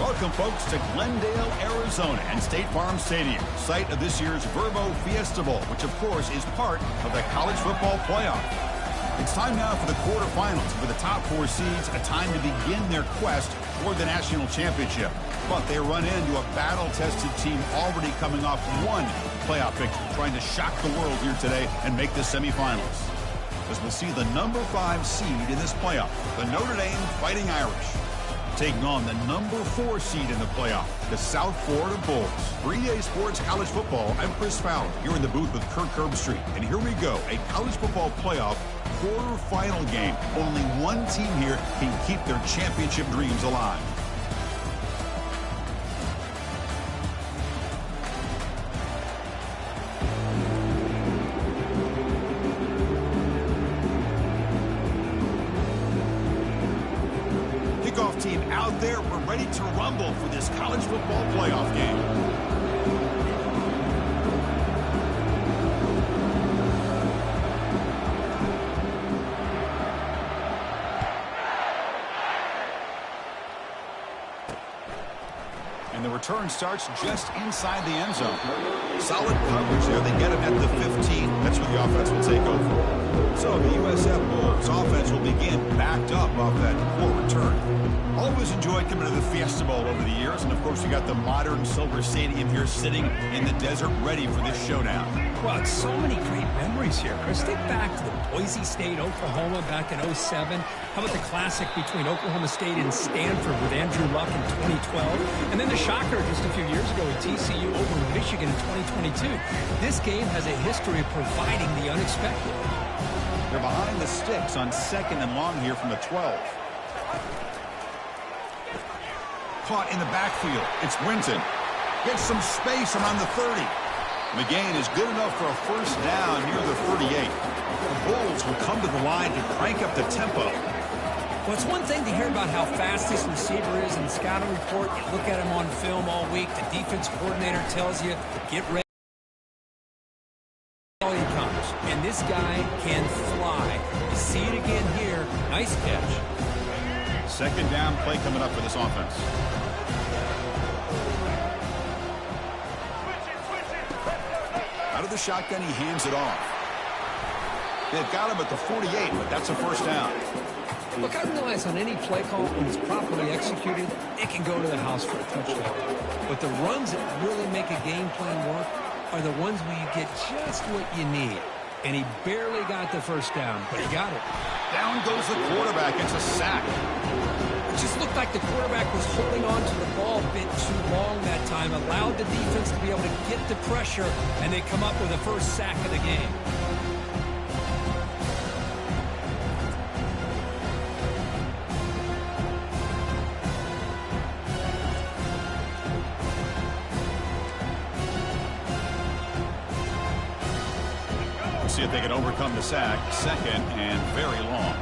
Welcome, folks, to Glendale, Arizona and State Farm Stadium, site of this year's Verbo Fiesta Bowl, which, of course, is part of the college football playoff. It's time now for the quarterfinals. For the top 4 seeds, a time to begin their quest toward the national championship. But they run into a battle-tested team already coming off one playoff victory, trying to shock the world here today and make the semifinals. As we'll see the number 5 seed in this playoff, the Notre Dame Fighting Irish, taking on the number 4 seed in the playoff, the South Florida Bulls. 3-Day Sports College Football, I'm Chris Fowler, here in the booth with Kirk Herbstreit. And here we go, a college football playoff quarterfinal game. Only one team here can keep their championship dreams alive. Team out there, we're ready to rumble for this college football playoff game. And the return starts just inside the end zone. Solid coverage there. They get him at the 15. That's where the offense will take over. So the USF Bulls offense will begin backed up off that poor return. Always enjoyed coming to the Fiesta Bowl over the years. And, of course, you got the modern Silver Stadium here sitting in the desert ready for this showdown. Well, it's so many great memories here, Chris. Think back to the Boise State, Oklahoma back in '07. How about the classic between Oklahoma State and Stanford with Andrew Luck in 2012? And then the shocker just a few years ago with TCU over Michigan in 2022. This game has a history of providing the unexpected. They're behind the sticks on 2nd and long here from the 12. Caught in the backfield. It's Winton. Gets some space around the 30. The gain is good enough for a first down near the 38. The Bulls will come to the line to crank up the tempo. Well, it's one thing to hear about how fast this receiver is in the scouting report. You look at him on film all week. The defense coordinator tells you, get ready. And this guy can fly. You see it again here. Nice catch. 2nd down play coming up for this offense. Out of the shotgun, he hands it off. They've got him at the 48, but that's a first down. Look, I realize on any play call, when it's properly executed, it can go to the house for a touchdown. But the runs that really make a game plan work are the ones where you get just what you need. And he barely got the first down, but he got it. Down goes the quarterback. It's a sack. It just looked like the quarterback was holding on to the ball a bit too long that time, allowed the defense to be able to get the pressure, and they come up with the first sack of the game. See if they can overcome the sack. 2nd and very long.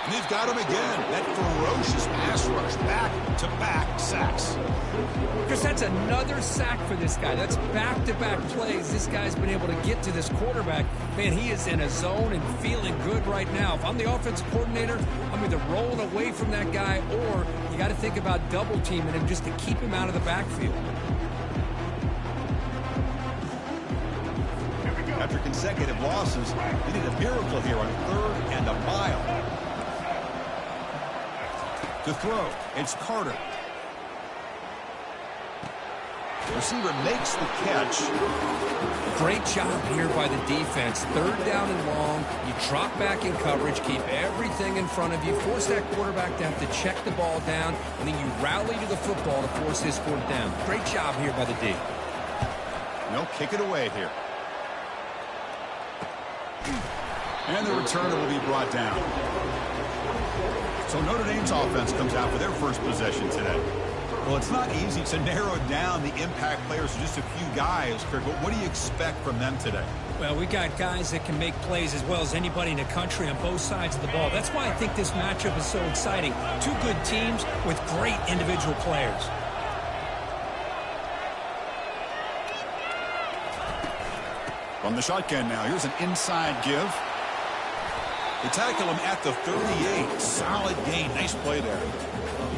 And they've got him again. That ferocious pass rush. Back-to-back sacks. Because that's another sack for this guy. That's back-to-back plays. This guy's been able to get to this quarterback. Man, he is in a zone and feeling good right now. If I'm the offensive coordinator, I'm either rolling away from that guy or you got to think about double teaming him just to keep him out of the backfield. After consecutive losses, they need a miracle here on 3rd and a mile. To throw, it's Carter. The receiver makes the catch. Great job here by the defense. 3rd down and long. You drop back in coverage, keep everything in front of you, force that quarterback to have to check the ball down, and then you rally to the football to force this 4th down. Great job here by the D. They'll kick it away here. And the returner will be brought down. So Notre Dame's offense comes out for their first possession today. Well, it's not easy to narrow down the impact players to just a few guys, Kirk, but what do you expect from them today? Well, we got guys that can make plays as well as anybody in the country on both sides of the ball. That's why I think this matchup is so exciting. 2 good teams with great individual players. From the shotgun now, here's an inside give. They tackle him at the 38. Solid gain. Nice play there.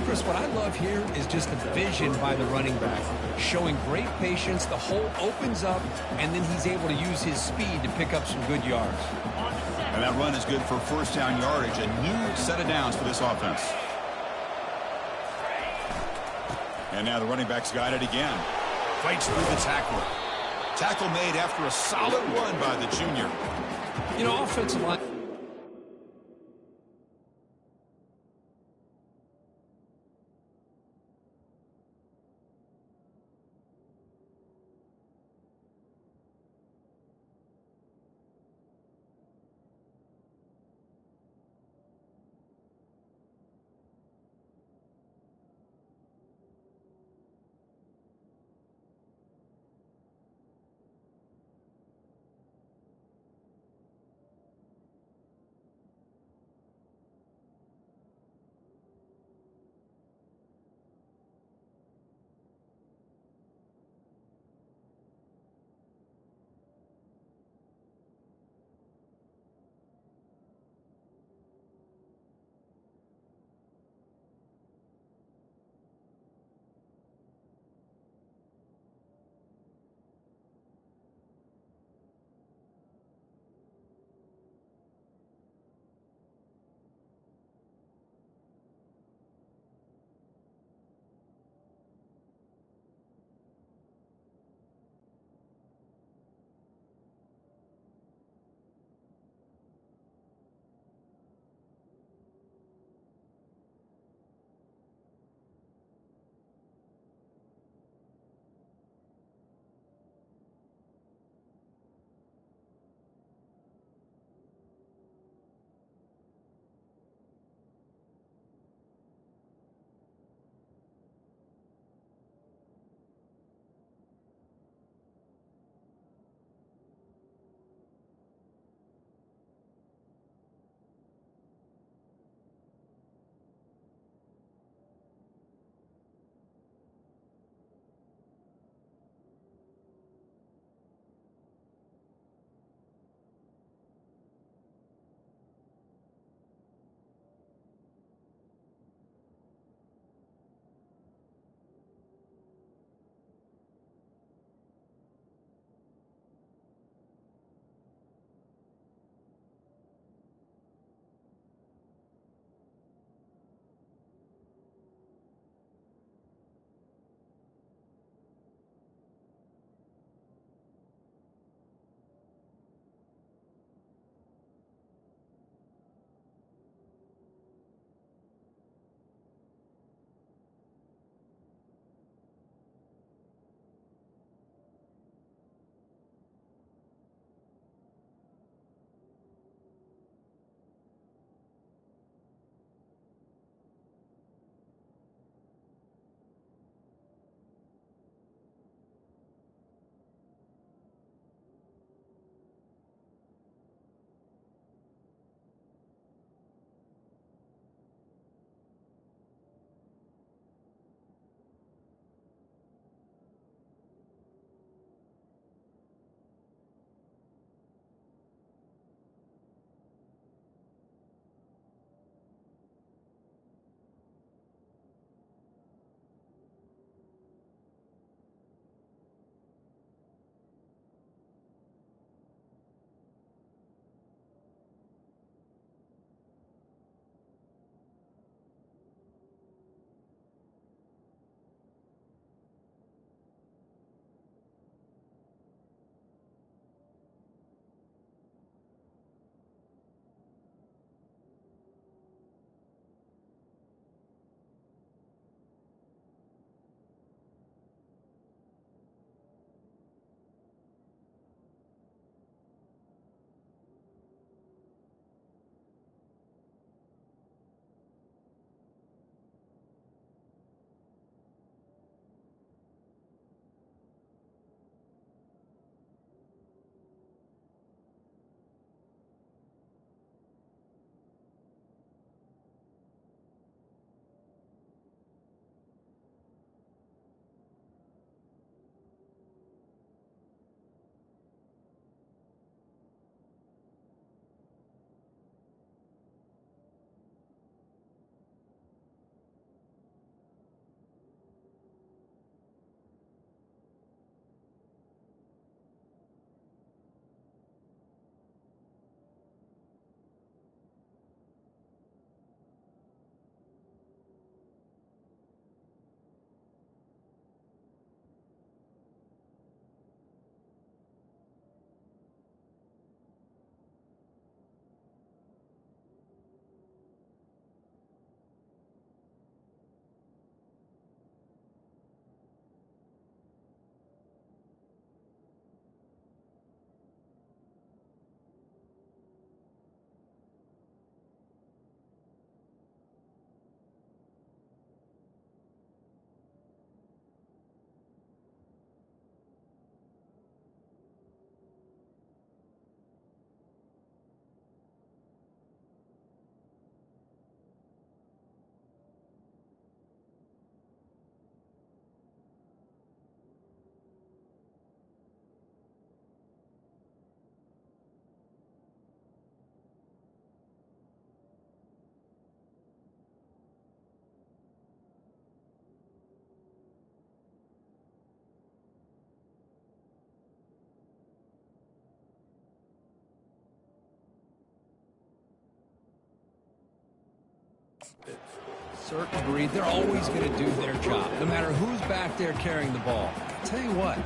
Chris, what I love here is just the vision by the running back. Showing great patience, the hole opens up, and then he's able to use his speed to pick up some good yards. And that run is good for first down yardage. A new set of downs for this offense. And now the running back's got it again. Fights through the tackler. Tackle made after a solid run by the junior. You know, offensive line. Certain breed, they're always going to do their job, no matter who's back there carrying the ball. I'll tell you what,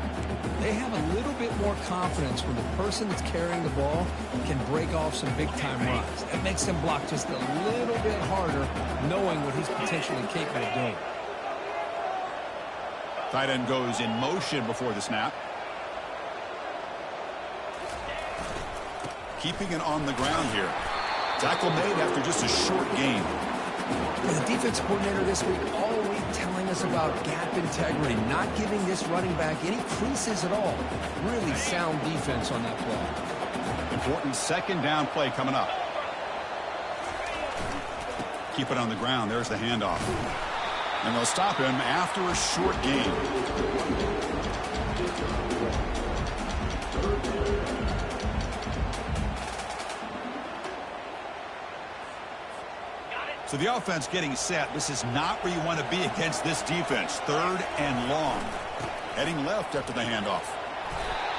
they have a little bit more confidence when the person that's carrying the ball can break off some big-time runs. It makes them block just a little bit harder, knowing what he's potentially capable of doing. Tight end goes in motion before the snap. Keeping it on the ground here. Tackle made after just a short gain. The defense coordinator this week all week telling us about gap integrity, not giving this running back any creases at all. Really sound defense on that play. Important second down play coming up. Keep it on the ground. There's the handoff. And they'll stop him after a short gain. So the offense getting set. This is not where you want to be against this defense. 3rd and long. Heading left after the handoff.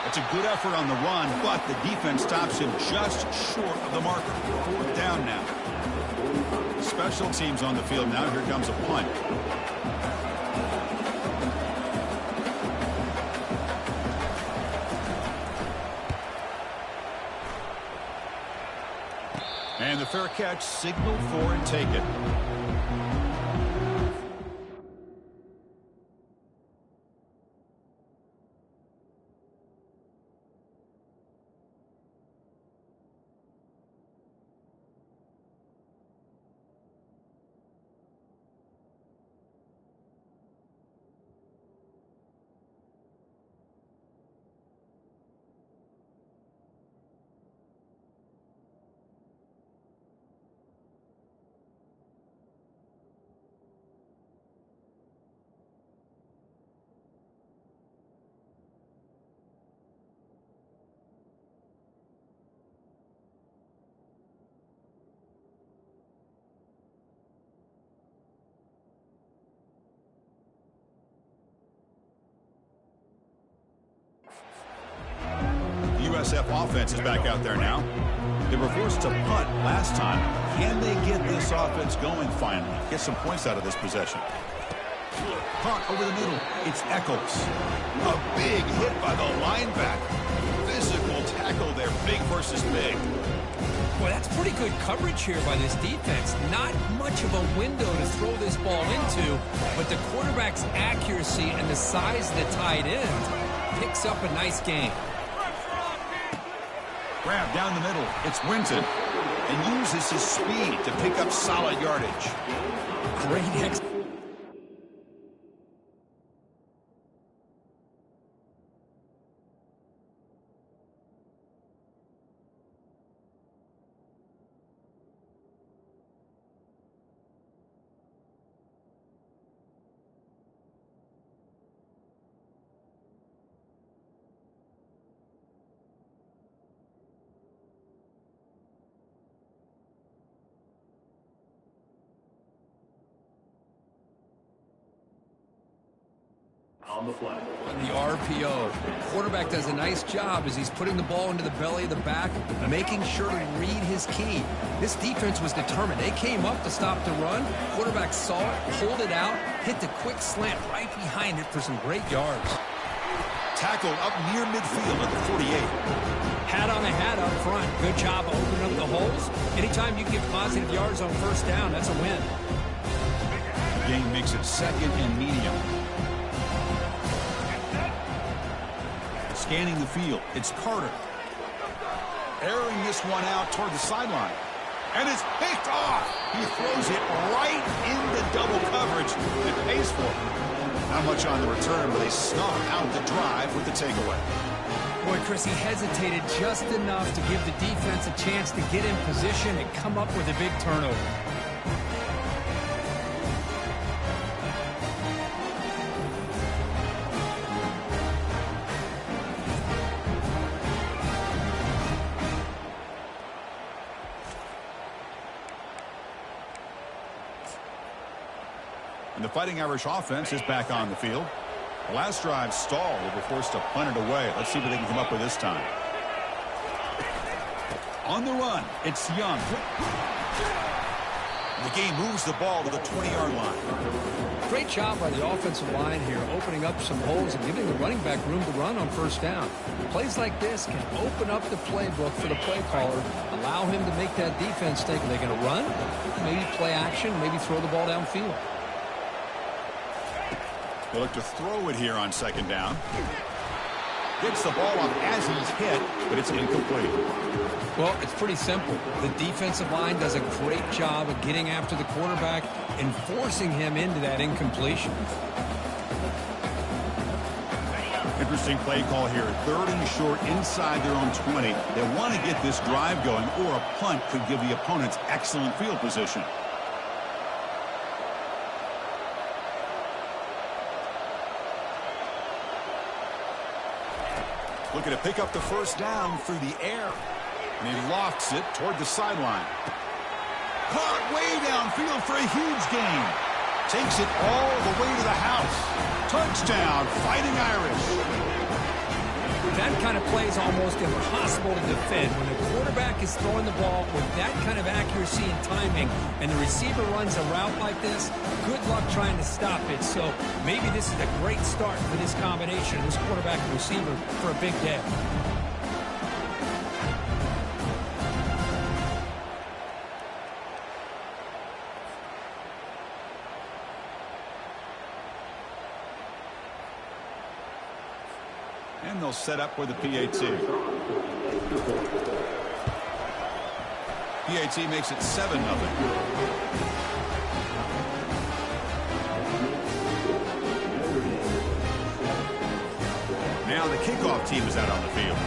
That's a good effort on the run, but the defense stops him just short of the marker. 4th down now. Special teams on the field now. Here comes a punt. And the fair catch signaled for and take it. USF offense is back out there now. They were forced to punt last time. Can they get this offense going finally? Get some points out of this possession. Punt over the middle. It's Eccles. A big hit by the linebacker. Physical tackle there. Big versus big. Boy, that's pretty good coverage here by this defense. Not much of a window to throw this ball into, but the quarterback's accuracy and the size of the tight end picks up a nice gain. Grab down the middle. It's Winton. And uses his speed to pick up solid yardage. Great on the fly. On the RPO, quarterback does a nice job as he's putting the ball into the belly of the back, making sure to read his key. This defense was determined. They came up to stop the run. Quarterback saw it, pulled it out, hit the quick slant right behind it for some great yards. Tackled up near midfield at the 48. Hat on a hat up front. Good job opening up the holes. Anytime you get positive yards on first down, that's a win. Game makes it 2nd and medium. Scanning the field, it's Carter. Airing this one out toward the sideline. And it's picked off. He throws it right into double coverage. It pays for it. Not much on the return, but they snuff out the drive with the takeaway. Boy, Chris, he hesitated just enough to give the defense a chance to get in position and come up with a big turnover. And the Fighting Irish offense is back on the field. The last drive stalled. They were forced to punt it away. Let's see what they can come up with this time. On the run, it's Young. The game moves the ball to the 20-yard line. Great job by the offensive line here, opening up some holes and giving the running back room to run on first down. Plays like this can open up the playbook for the play caller, allow him to make that defense think, are they going to run? Maybe play action, maybe throw the ball downfield. They look to throw it here on second down. Gets the ball up as he's hit, but it's incomplete. Well, it's pretty simple. The defensive line does a great job of getting after the quarterback and forcing him into that incompletion. Interesting play call here. 3rd and short inside their own 20. They want to get this drive going, or a punt could give the opponents excellent field position. Looking to pick up the first down through the air. And he lofts it toward the sideline. Caught way downfield for a huge gain. Takes it all the way to the house. Touchdown, Fighting Irish. That kind of play is almost impossible to defend. When the quarterback is throwing the ball with that kind of accuracy and timing, and the receiver runs a route like this, good luck trying to stop it. So maybe this is a great start for this combination, this quarterback and receiver, for a big day. And they'll set up for the PAT. PAT makes it 7-0. Now the kickoff team is out on the field.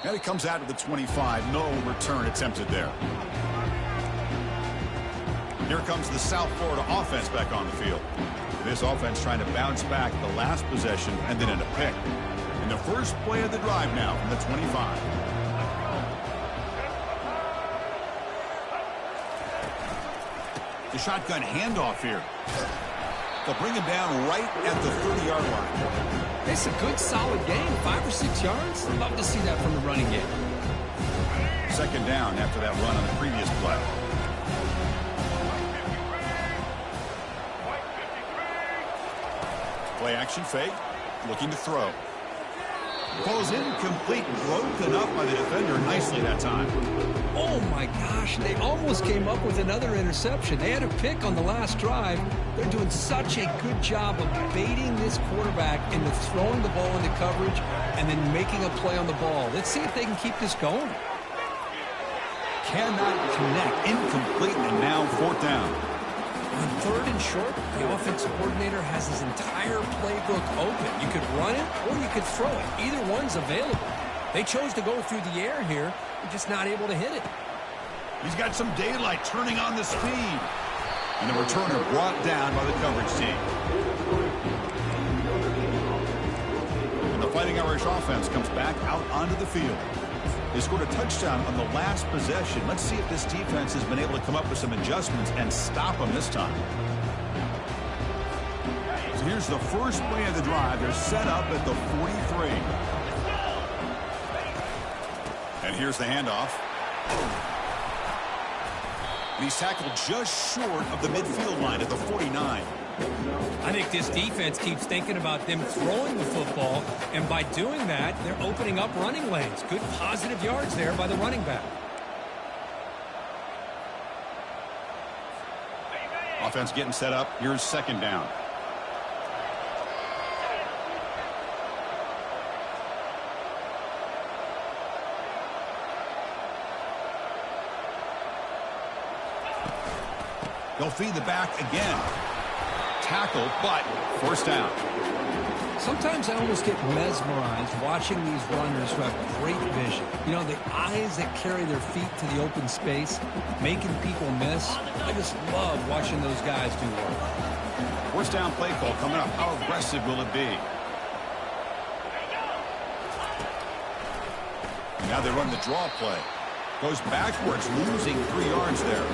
And it comes out to the 25. No return attempted there. Here comes the South Florida offense back on the field. This offense trying to bounce back the last possession and then in a pick. And the first play of the drive now from the 25. The shotgun handoff here. They'll bring him down right at the 30-yard line. It's a good, solid game. 5 or 6 yards. Love to see that from the running game. Second down after that run on the previous play. Play action fake. Looking to throw. Ball's incomplete. Broken up by the defender nicely that time. Oh, my gosh. They almost came up with another interception. They had a pick on the last drive. They're doing such a good job of baiting this quarterback into throwing the ball into coverage and then making a play on the ball. Let's see if they can keep this going. Cannot connect. Incomplete, and now 4th down. On 3rd and short, the offensive coordinator has his entire playbook open. You could run it or you could throw it. Either one's available. They chose to go through the air here. They're just not able to hit it. He's got some daylight turning on the speed. And the returner brought down by the coverage team. And the Fighting Irish offense comes back out onto the field. They scored a touchdown on the last possession. Let's see if this defense has been able to come up with some adjustments and stop them this time. So here's the first play of the drive. They're set up at the 43. And here's the handoff. And he's tackled just short of the midfield line at the 49. I think this defense keeps thinking about them throwing the football, and by doing that, they're opening up running lanes. Good positive yards there by the running back. Offense getting set up. Here's second down. They'll feed the back again. Tackle, but first down. Sometimes I almost get mesmerized watching these runners who have great vision. You know, the eyes that carry their feet to the open space, making people miss. I just love watching those guys do work. First down play call coming up. How aggressive will it be? Now they run the draw play. Goes backwards, losing 3 yards there.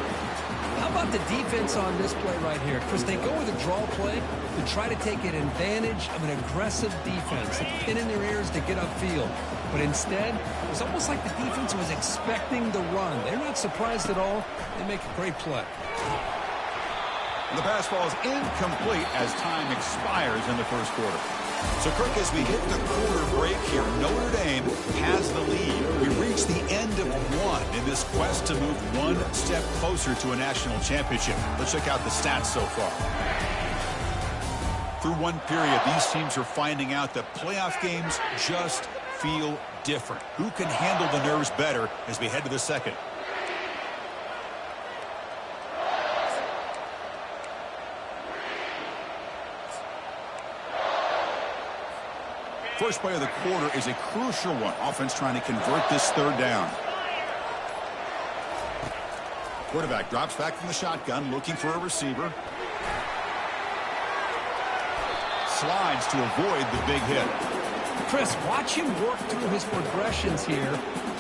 How about the defense on this play right here? Chris, they go with a draw play to try to take an advantage of an aggressive defense, a pin in their ears to get upfield. But instead, it was almost like the defense was expecting the run. They're not surprised at all. They make a great play. And the pass ball is incomplete as time expires in the first quarter. So, Kirk, as we hit the quarter break here, Notre Dame has the lead. We reach the end of one in this quest to move one step closer to a national championship. Let's check out the stats so far. Through one period, these teams are finding out that playoff games just feel different. Who can handle the nerves better as we head to the second? First play of the quarter is a crucial one. Offense trying to convert this third down. Quarterback drops back from the shotgun, looking for a receiver. Slides to avoid the big hit. Chris, watch him work through his progressions here.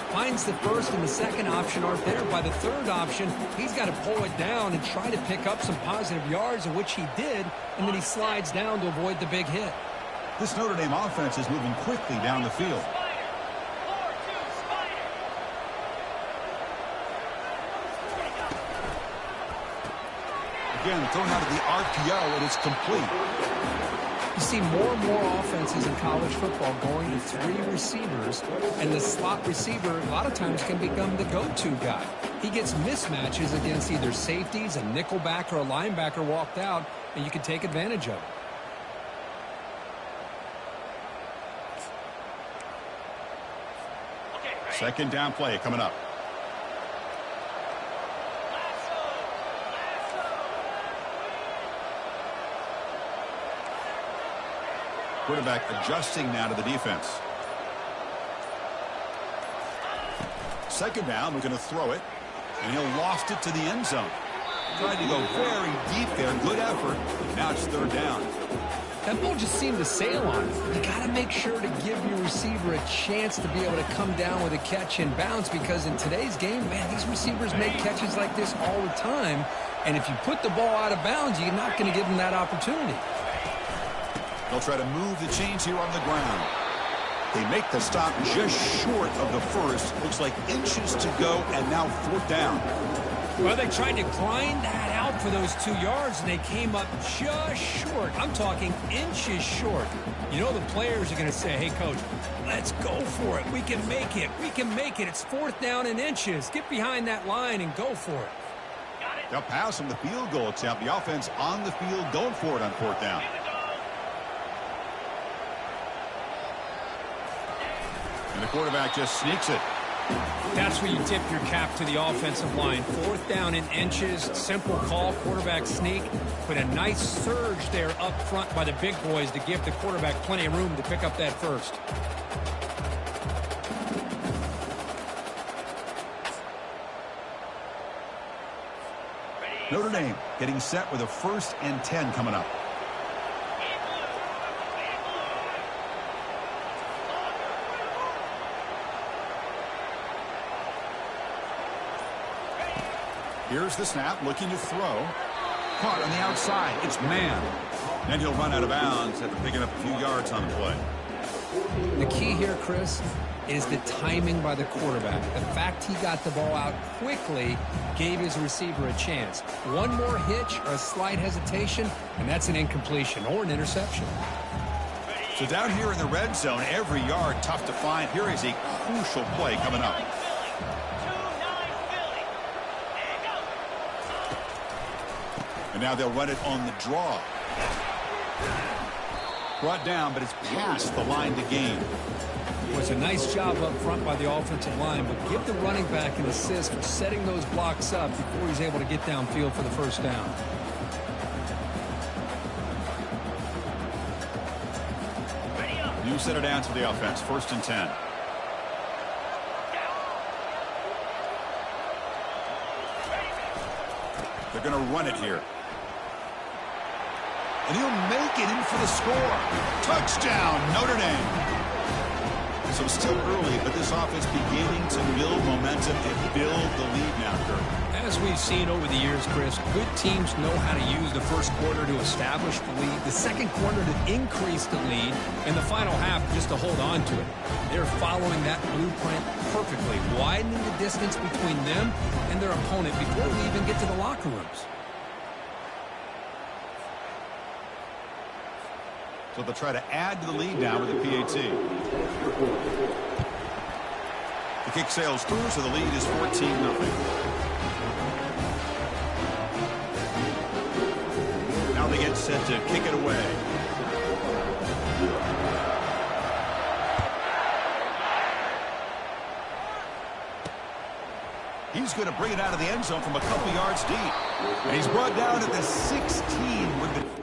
Finds the first and the second option aren't there. By the third option, he's got to pull it down and try to pick up some positive yards, of which he did, and then he slides down to avoid the big hit. This Notre Dame offense is moving quickly down the field. Again, thrown out of the RPO, and it's complete. You see more and more offenses in college football going to three receivers, and the slot receiver a lot of times can become the go-to guy. He gets mismatches against either safeties, a nickelback, or a linebacker walked out, and you can take advantage of it. Second down play coming up. Quarterback adjusting now to the defense. Second down, we're going to throw it, and he'll loft it to the end zone. Tried to go very deep there, good effort. Now it's third down. That ball just seemed to sail on it. You got to make sure to give your receiver a chance to be able to come down with a catch and bounce, because in today's game, man, these receivers make catches like this all the time. And if you put the ball out of bounds, you're not going to give them that opportunity. They'll try to move the chains here on the ground. They make the stop just short of the first. Looks like inches to go, and now fourth down. Well, they tried to grind that out for those 2 yards, and they came up just short. I'm talking inches short. You know the players are going to say, hey, Coach, let's go for it. We can make it. We can make it. It's fourth down in inches. Get behind that line and go for it. They'll pass on the field goal attempt. The offense on the field going for it on fourth down. And the quarterback just sneaks it. That's where you tip your cap to the offensive line. Fourth down in inches, simple call, quarterback sneak, but a nice surge there up front by the big boys to give the quarterback plenty of room to pick up that first. Notre Dame getting set with a 1st and 10 coming up. Here's the snap, looking to throw. Caught on the outside. It's man. Then he'll run out of bounds after picking up a few yards on the play. The key here, Chris, is the timing by the quarterback. The fact he got the ball out quickly gave his receiver a chance. One more hitch or a slight hesitation, and that's an incompletion or an interception. So down here in the red zone, every yard tough to find. Here is a crucial play coming up. And now they'll run it on the draw. Brought down, but it's past the line to gain. It was a nice job up front by the offensive line, but give the running back an assist for setting those blocks up before he's able to get downfield for the first down. New set of downs for the offense, 1st and 10. They're going to run it here. And he'll make it in for the score. Touchdown, Notre Dame. So still early, but this offense beginning to build momentum and build the lead now, Kirk. As we've seen over the years, Chris, good teams know how to use the first quarter to establish the lead, the second quarter to increase the lead, and the final half just to hold on to it. They're following that blueprint perfectly, widening the distance between them and their opponent before we even get to the locker rooms. So they'll try to add to the lead now with the PAT. The kick sails through, so the lead is 14-0. Now they get set to kick it away. He's going to bring it out of the end zone from a couple yards deep. And he's brought down at the 16 with the...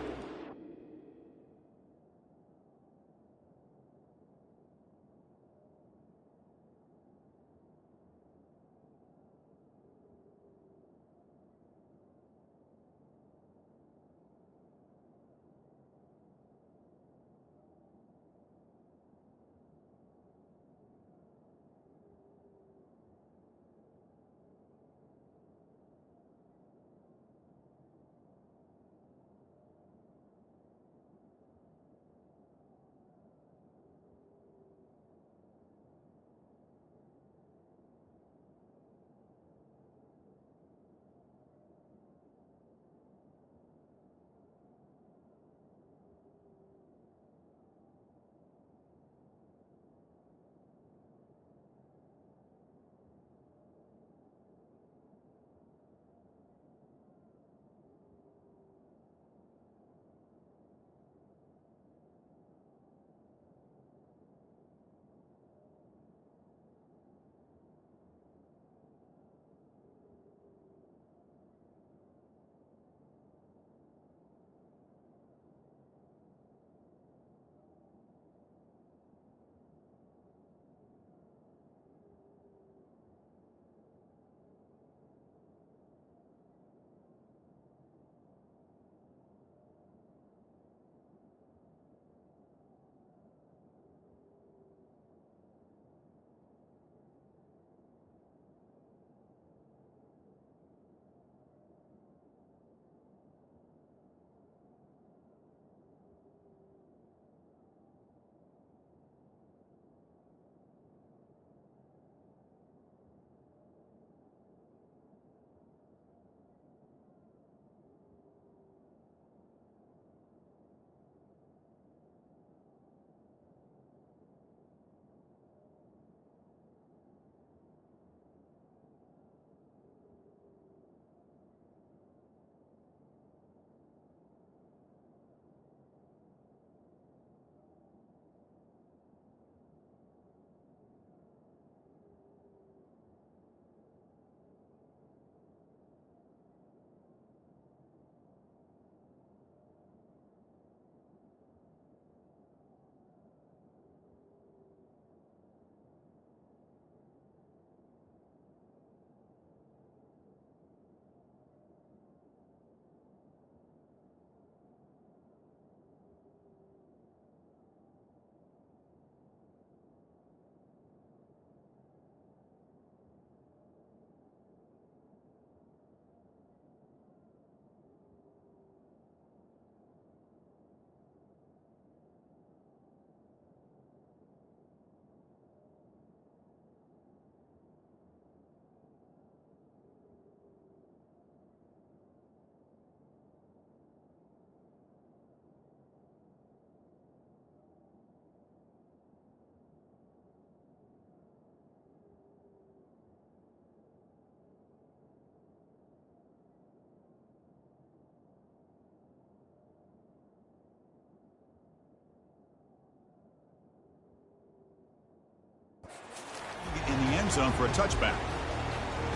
in the end zone for a touchback.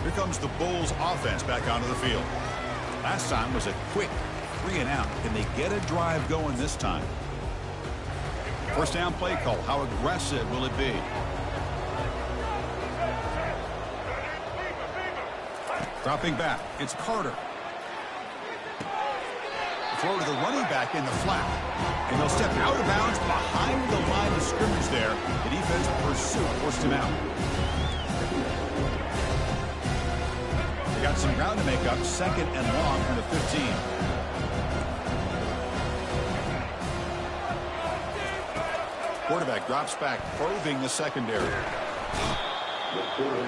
Here comes the Bulls offense back onto the field. Last time was a quick 3-and-out. Can they get a drive going this time? First down play call. How aggressive will it be? Dropping back. It's Carter. Throw to the running back in the flat. And he'll step out of bounds behind the line of scrimmage there. The defense pursuit forced him out. Got some ground to make up. 2nd and long from the 15. Quarterback drops back, probing the secondary.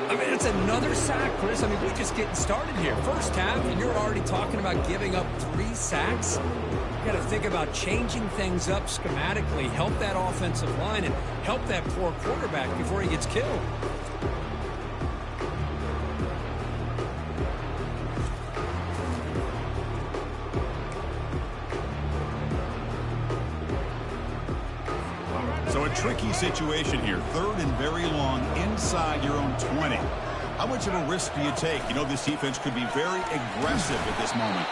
I mean, it's another sack, Chris. I mean, we're just getting started here. First half, and you're already talking about giving up 3 sacks. You got to think about changing things up schematically, help that offensive line, and help that poor quarterback before he gets killed. So a tricky situation here. 3rd and very long inside your own 20. How much of a risk do you take? You know, this defense could be very aggressive at this moment.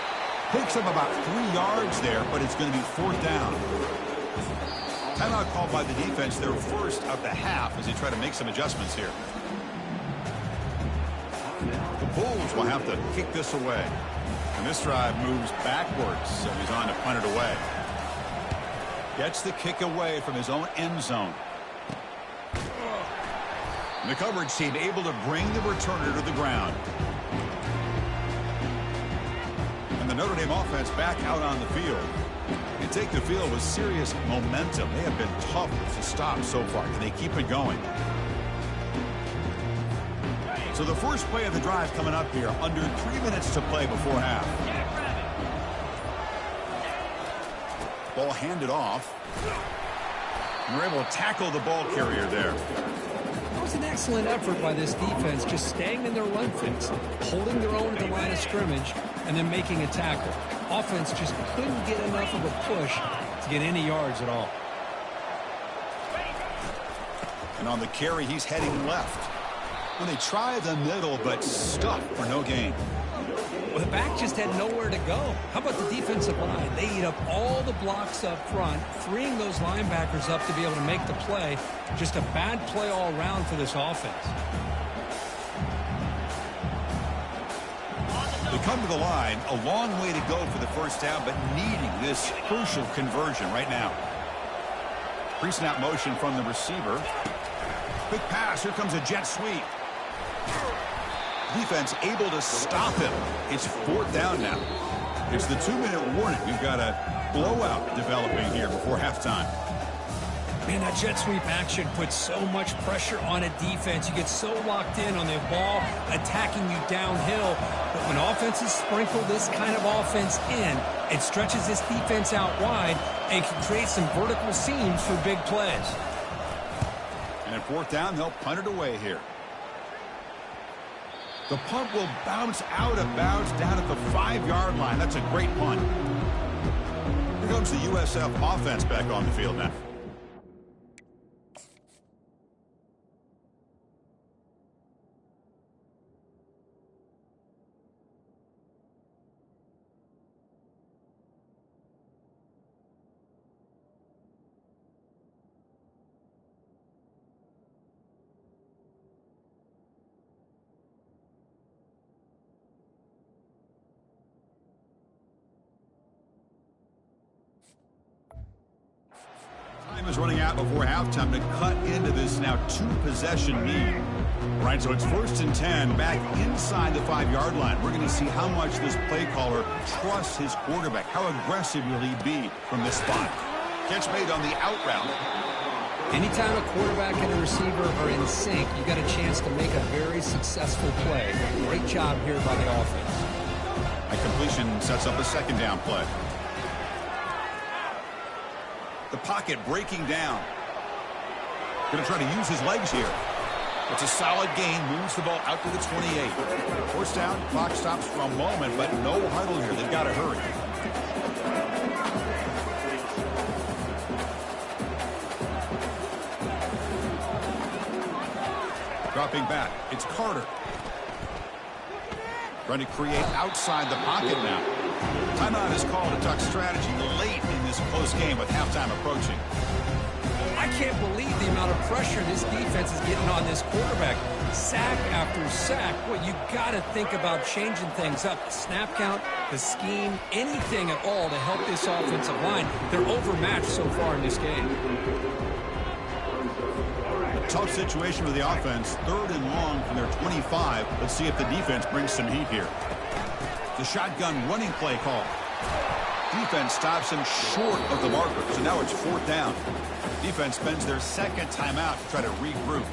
Picks up about 3 yards there, but it's going to be 4th down. Timeout called by the defense, their first of the half, as they try to make some adjustments here. The Bulls will have to kick this away. And this drive moves backwards, so he's on to punt it away. Gets the kick away from his own end zone. And the coverage team able to bring the returner to the ground. And the Notre Dame offense back out on the field. You take the field with serious momentum. They have been tough to stop so far. Can they keep it going? So the first play of the drive coming up here. Under 3 minutes to play before half. Ball handed off. And we're able to tackle the ball carrier there. It was an excellent effort by this defense, just staying in their run fix, holding their own at the line of scrimmage, and then making a tackle. Offense just couldn't get enough of a push to get any yards at all. And on the carry, he's heading left. When they try the middle, but stuck for no gain. Well, the back just had nowhere to go. How about the defensive line? They eat up all the blocks up front, freeing those linebackers up to be able to make the play. Just a bad play all around for this offense. They come to the line, a long way to go for the first down, but needing this crucial conversion right now. Pre-snap motion from the receiver. Quick pass. Here comes a jet sweep. Defense able to stop him. It's 4th down now. It's the 2-minute warning. We've got a blowout developing here before halftime. Man, that jet sweep action puts so much pressure on a defense. You get so locked in on the ball attacking you downhill. But when offenses sprinkle this kind of offense in, it stretches this defense out wide and can create some vertical seams for big plays. And at 4th down, they'll punt it away here. The punt will bounce out of bounds down at the 5-yard line. That's a great punt. Here comes the USF offense back on the field now. Time is running out before halftime to cut into this now 2-possession lead. All right, so it's 1st and 10 back inside the 5-yard line. We're going to see how much this play caller trusts his quarterback. How aggressive will he be from this spot? Catch made on the out route. Anytime a quarterback and a receiver are in sync, you got a chance to make a very successful play. Great job here by the offense. A completion sets up a 2nd down play. The pocket breaking down. Going to try to use his legs here. It's a solid gain. Moves the ball out to the 28. 1st down. Clock stops for a moment, but no huddle here. They've got to hurry. Dropping back. It's Carter. Trying to create outside the pocket now. Timeout is called. A tuck strategy late in this close game with halftime approaching. I can't believe the amount of pressure this defense is getting on this quarterback. Sack after sack. Well, you got to think about changing things up. The snap count, the scheme, anything at all to help this offensive line. They're overmatched so far in this game. Tough situation with the offense. 3rd and long from their 25. Let's see if the defense brings some heat here. The shotgun running play call. Defense stops him short of the marker, so now it's 4th down. Defense spends their 2nd timeout to try to regroup.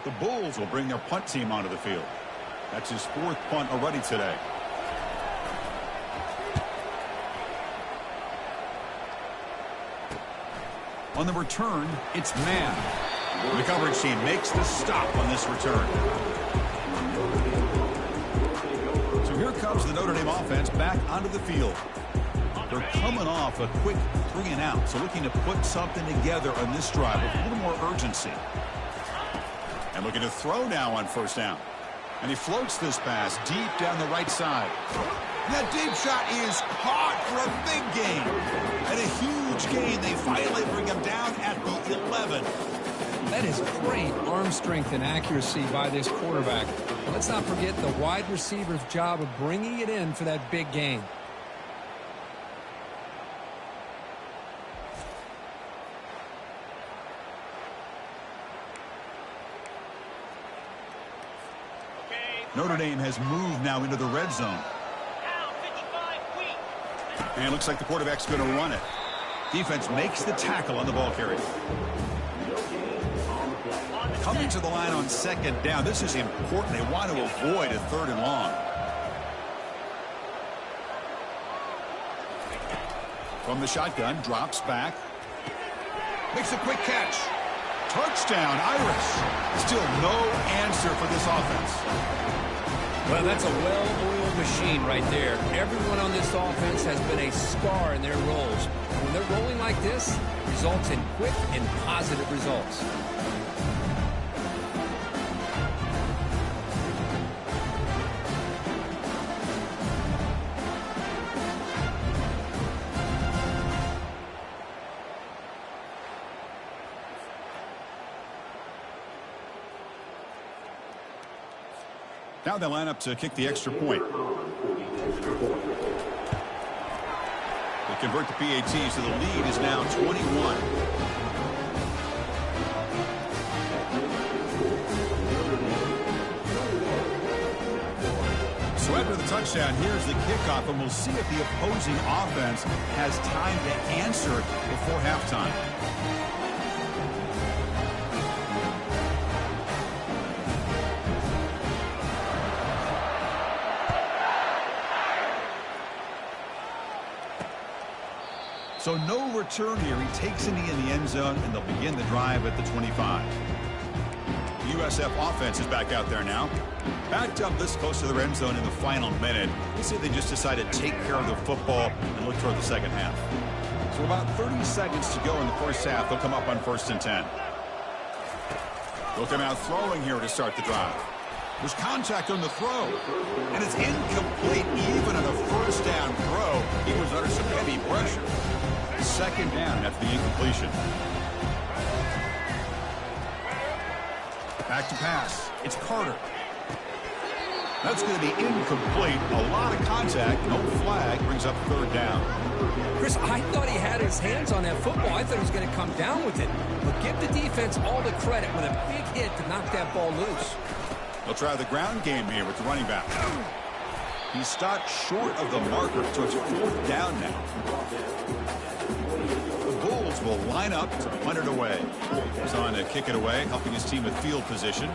The Bulls will bring their punt team onto the field. That's his 4th punt already today. On the return, it's man. The coverage team makes the stop on this return. So here comes the Notre Dame offense back onto the field. They're coming off a quick 3-and-out, so looking to put something together on this drive with a little more urgency. And looking to throw now on 1st down. And he floats this pass deep down the right side. That deep shot is caught for a big gain. And a huge gain. They finally bring him down at the 11. That is great arm strength and accuracy by this quarterback. Let's not forget the wide receiver's job of bringing it in for that big gain. Notre Dame has moved now into the red zone. And it looks like the quarterback's going to run it. Defense makes the tackle on the ball carrier. Coming to the line on 2nd down. This is important. They want to avoid a 3rd and long. From the shotgun, drops back. Makes a quick catch. Touchdown, Irish. Still no answer for this offense. Well, that's a well-oiled machine right there. Everyone on this offense has been a star in their roles. When they're rolling like this, results in quick and positive results. Now they line up to kick the extra point. They convert the PAT, so the lead is now 21. So after the touchdown, here's the kickoff, and we'll see if the opposing offense has time to answer before halftime. So no return here. He takes it in the end zone, and they'll begin the drive at the 25. The USF offense is back out there now. Backed up this close to the end zone in the final minute. Let's see if they just decide to take care of the football and look toward the 2nd half. So about 30 seconds to go in the 1st half. They'll come up on 1st and 10. They'll come out throwing here to start the drive. There's contact on the throw, and it's incomplete. Even on a 1st down throw, he was under some heavy pressure. 2nd down after the incompletion. Back to pass. It's Carter. That's going to be incomplete. A lot of contact. No flag. Brings up 3rd down. Chris, I thought he had his hands on that football. I thought he was going to come down with it. But give the defense all the credit with a big hit to knock that ball loose. They'll try the ground game here with the running back. He stopped short of the marker, so it's 4th down now. The Bulls will line up to punt it away. He's on to kick it away, helping his team with field position.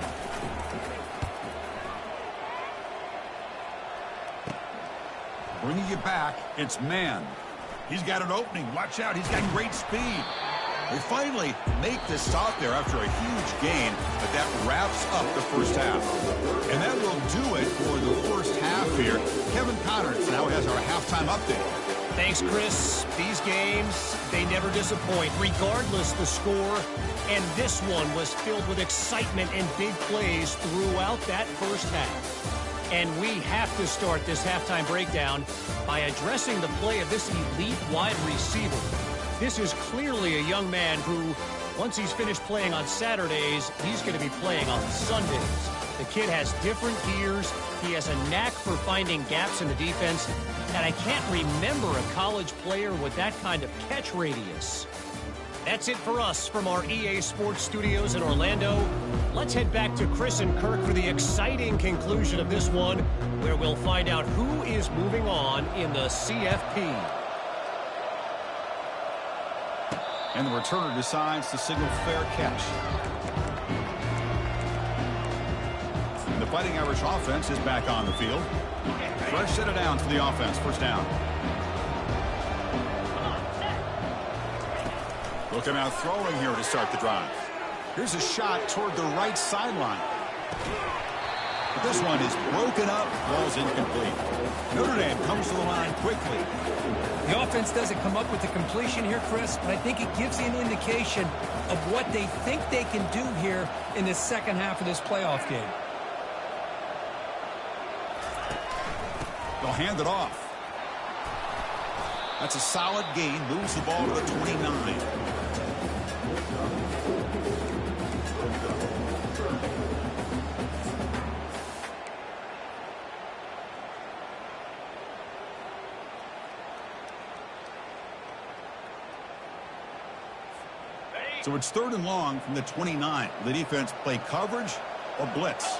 Bringing it back, it's man. He's got an opening. Watch out, he's got great speed. They finally make the stop there after a huge gain, but that wraps up the 1st half. And that will do it for the 1st half here. Kevin Connors now has our halftime update. Thanks, Chris. These games, they never disappoint, regardless the score. And this one was filled with excitement and big plays throughout that 1st half. And we have to start this halftime breakdown by addressing the play of this elite wide receiver. This is clearly a young man who, once he's finished playing on Saturdays, he's going to be playing on Sundays. The kid has different gears. He has a knack for finding gaps in the defense. And I can't remember a college player with that kind of catch radius. That's it for us from our EA Sports Studios in Orlando. Let's head back to Chris and Kirk for the exciting conclusion of this one, where we'll find out who is moving on in the CFP. And the returner decides to signal fair catch. And the Fighting Irish offense is back on the field. Fresh set of downs for the offense. First down. They'll come out throwing here to start the drive. Here's a shot toward the right sideline. But this one is broken up. Ball's incomplete. Notre Dame comes to the line quickly. The offense doesn't come up with the completion here, Chris, but I think it gives you an indication of what they think they can do here in the second half of this playoff game. They'll hand it off. That's a solid gain. Moves the ball to the 29. So it's 3rd and long from the 29. The defense play coverage or blitz.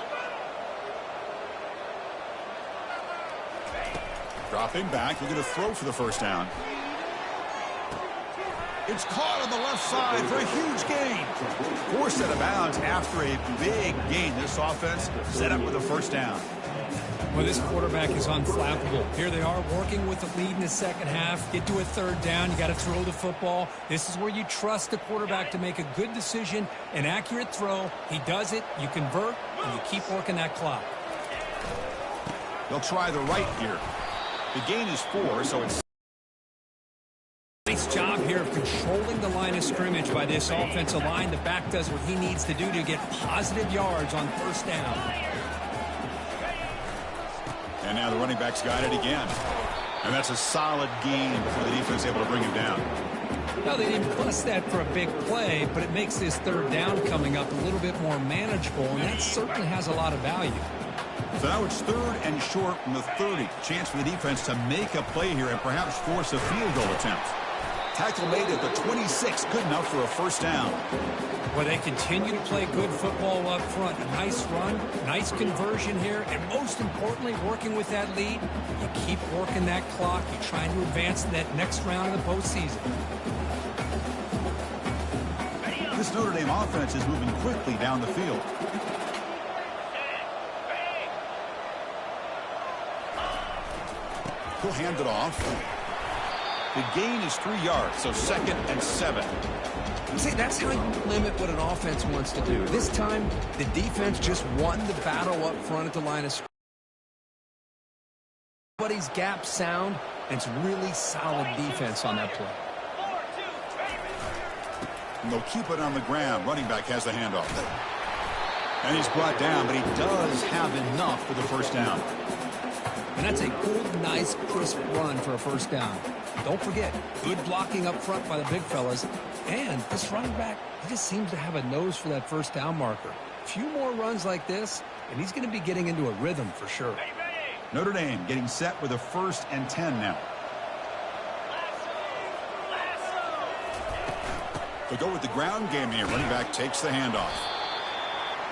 Dropping back, looking to throw for the first down. It's caught on the left side for a huge gain. Forced out of bounds after a big gain. This offense set up with a first down. Well, this quarterback is unflappable. Here they are working with the lead in the second half. Get to a 3rd down. You got to throw the football. This is where you trust the quarterback to make a good decision, an accurate throw. He does it. You convert, and you keep working that clock. They'll try the right here. The gain is 4, so it's... Nice job here of controlling the line of scrimmage by this offensive line. The back does what he needs to do to get positive yards on first down. And now the running back's got it again. And that's a solid gain before the defense able to bring him down. Now, they didn't bust that for a big play, but it makes this 3rd down coming up a little bit more manageable, and that certainly has a lot of value. So now it's 3rd and short from the 30. Chance for the defense to make a play here and perhaps force a field goal attempt. Tackle made at the 26. Good enough for a first down. Well, they continue to play good football up front. A nice run, nice conversion here, and most importantly, working with that lead, you keep working that clock. You're trying to advance to that next round of the postseason. This Notre Dame offense is moving quickly down the field. He'll hand it off. The gain is 3 yards, so 2nd and 7. See, that's how you limit what an offense wants to do. This time, the defense just won the battle up front at the line of scrimmage. Everybody's gap sound, and it's really solid defense on that play. And they'll keep it on the ground. Running back has the handoff. And he's brought down, but he does have enough for the first down. And that's a good, nice, crisp run for a first down. Don't forget, good blocking up front by the big fellas. And this running back, he just seems to have a nose for that first down marker. A few more runs like this, and he's going to be getting into a rhythm for sure. Notre Dame getting set with a 1st and 10 now. They go with the ground game here. Running back takes the handoff.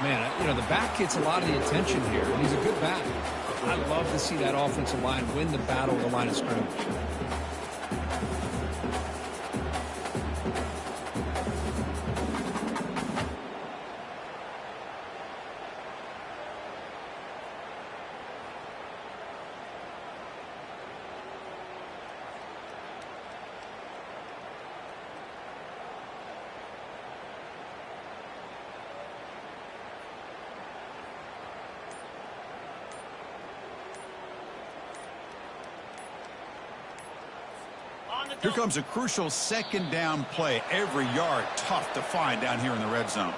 Man, you know, the back gets a lot of the attention here, and he's a good back. I love to see that offensive line win the battle of the line of scrimmage. Here comes a crucial 2nd down play. Every yard tough to find down here in the red zone.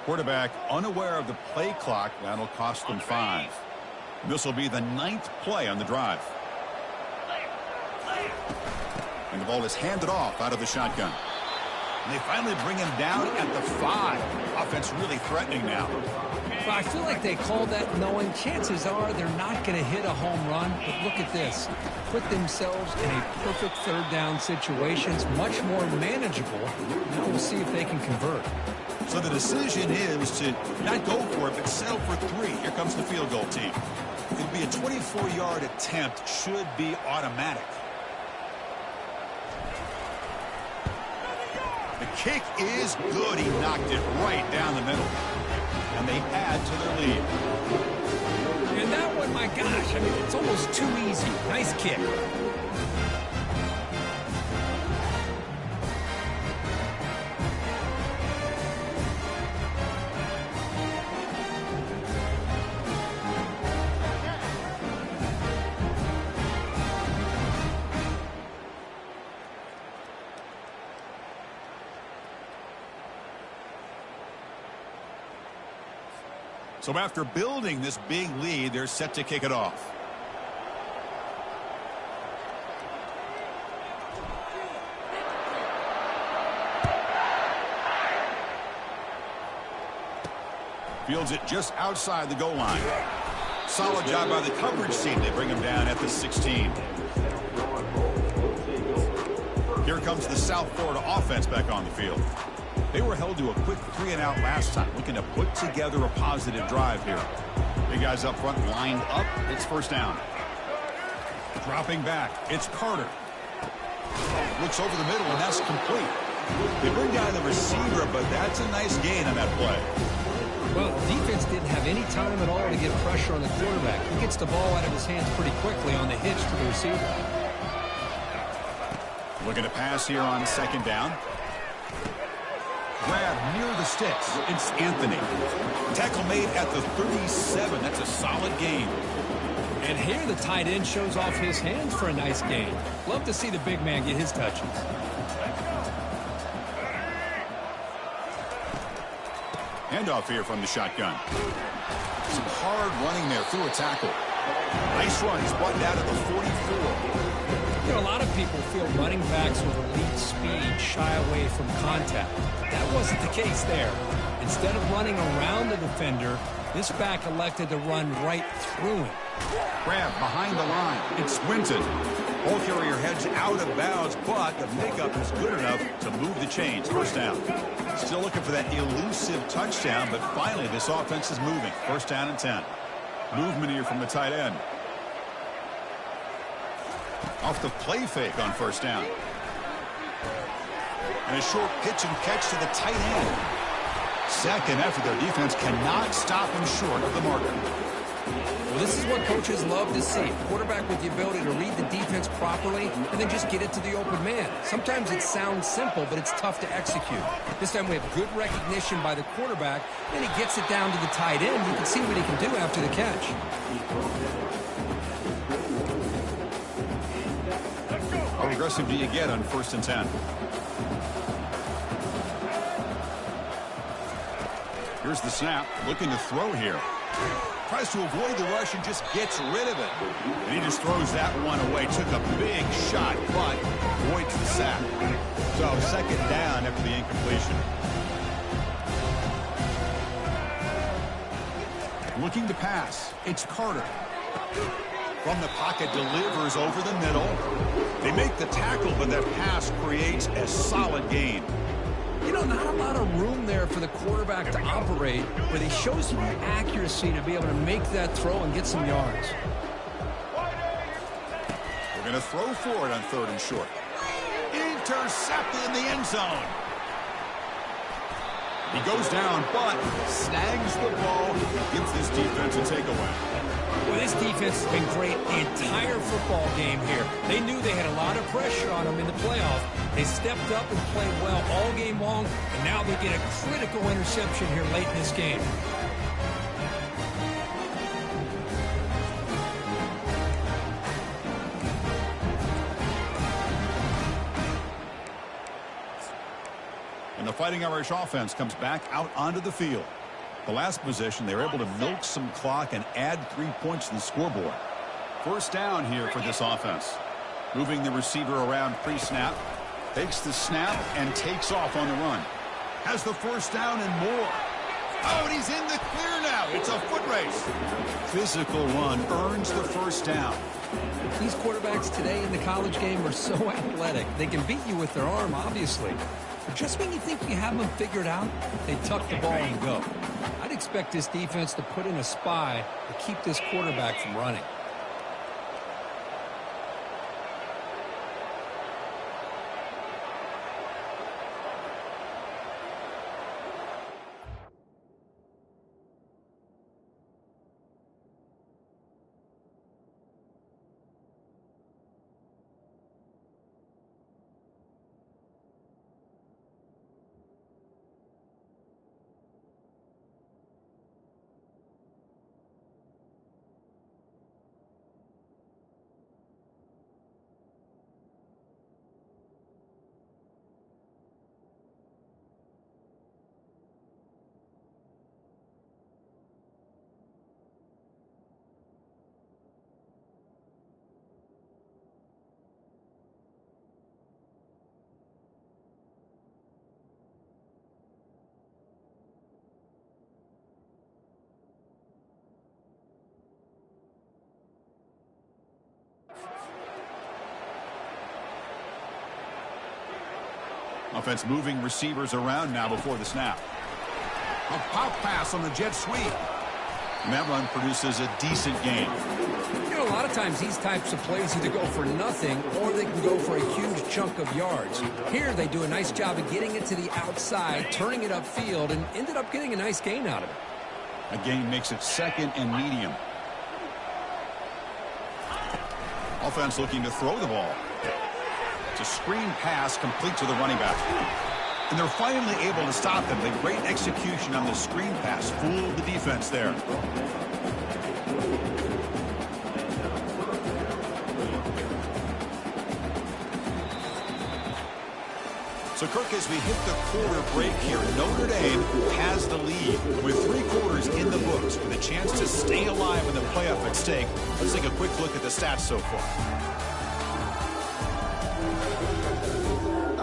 Quarterback unaware of the play clock. That'll cost them 5. This will be the 9th play on the drive. And the ball is handed off out of the shotgun. And they finally bring him down at the 5. Offense really threatening now. Well, I feel like they called that knowing chances are they're not going to hit a home run. But look at this. Put themselves in a perfect third down situation. It's much more manageable. Now we'll see if they can convert. So the decision is to not go for it, but settle for 3. Here comes the field goal team. It'll be a 24-yard attempt. Should be automatic. The kick is good. He knocked it right down the middle. And they add to their lead. And that one, my gosh, I mean, it's almost too easy. Nice kick. So after building this big lead, they're set to kick it off. Fields it just outside the goal line. Solid job by the coverage team. They bring him down at the 16. Here comes the South Florida offense back on the field. They were held to a quick 3-and-out last time, looking to put together a positive drive here. Big guys up front lined up. It's first down. Dropping back. It's Carter. Looks over the middle, and that's complete. They bring down the receiver, but that's a nice gain on that play. Well, the defense didn't have any time at all to get pressure on the quarterback. He gets the ball out of his hands pretty quickly on the hitch to the receiver. Looking to pass here on second down. Grab near the sticks. It's Anthony. Tackle made at the 37. That's a solid gain. And here the tight end shows off his hands for a nice gain. Love to see the big man get his touches. Handoff here from the shotgun. Some hard running there through a tackle. Nice run. He's brought down at the 44. You know, a lot of people feel running backs with elite speed shy away from contact. That wasn't the case there. Instead of running around the defender, this back elected to run right through him. Grab behind the line. It's Swinton. Ball carrier heads out of bounds, but the makeup is good enough to move the chains. First down. Still looking for that elusive touchdown, but finally this offense is moving. First down and 10. Movement here from the tight end. Off the play fake on first down. And a short pitch and catch to the tight end. Second after their defense cannot stop him short of the marker. Well, this is what coaches love to see. Quarterback with the ability to read the defense properly and then just get it to the open man. Sometimes it sounds simple, but it's tough to execute. This time we have good recognition by the quarterback, and he gets it down to the tight end. You can see what he can do after the catch. How aggressive do you get on first and 10? Here's the snap. Looking to throw here. Tries to avoid the rush and just gets rid of it. And he just throws that one away. Took a big shot, but avoids the sack. So second down after the incompletion. Looking to pass. It's Carter. From the pocket, delivers over the middle. They make the tackle, but that pass creates a solid gain. You know, not a lot of room there for the quarterback to operate, but he shows some accuracy to be able to make that throw and get some yards. We're going to throw for it on third and short. Intercepted in the end zone. He goes down, but snags the ball, gives this defense a takeaway. Well, this defense has been great the entire football game here. They knew they had a lot of pressure on them in the playoff. They stepped up and played well all game long, and now they get a critical interception here late in this game. And the Fighting Irish offense comes back out onto the field. The last possession, they were able to milk some clock and add 3 points to the scoreboard. First down here for this offense. Moving the receiver around pre-snap. Takes the snap and takes off on the run. Has the first down and more. Oh, and he's in the clear now. It's a foot race. Physical run earns the first down. These quarterbacks today in the college game are so athletic. They can beat you with their arm, obviously. But just when you think you have them figured out, they tuck the ball and go. I'd expect this defense to put in a spy to keep this quarterback from running. Offense moving receivers around now before the snap. A pop pass on the jet sweep. And that run produces a decent gain. You know, a lot of times these types of plays either go for nothing or they can go for a huge chunk of yards. Here they do a nice job of getting it to the outside, turning it upfield, and ended up getting a nice gain out of it. A gain makes it second and medium. Offense looking to throw the ball. It's a screen pass complete to the running back. And they're finally able to stop them. The great execution on the screen pass fooled the defense there. So, Kirk, as we hit the quarter break here, Notre Dame has the lead. With 3 quarters in the books, with a chance to stay alive in the playoff at stake, let's take a quick look at the stats so far.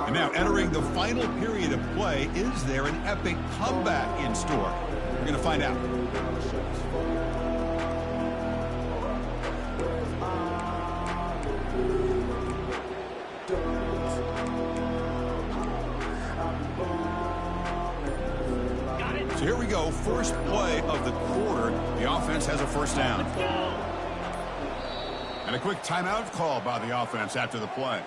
And now entering the final period of play, is there an epic comeback in store? We're going to find out. So here we go, first play of the quarter. The offense has a first down. And a quick timeout call by the offense after the play.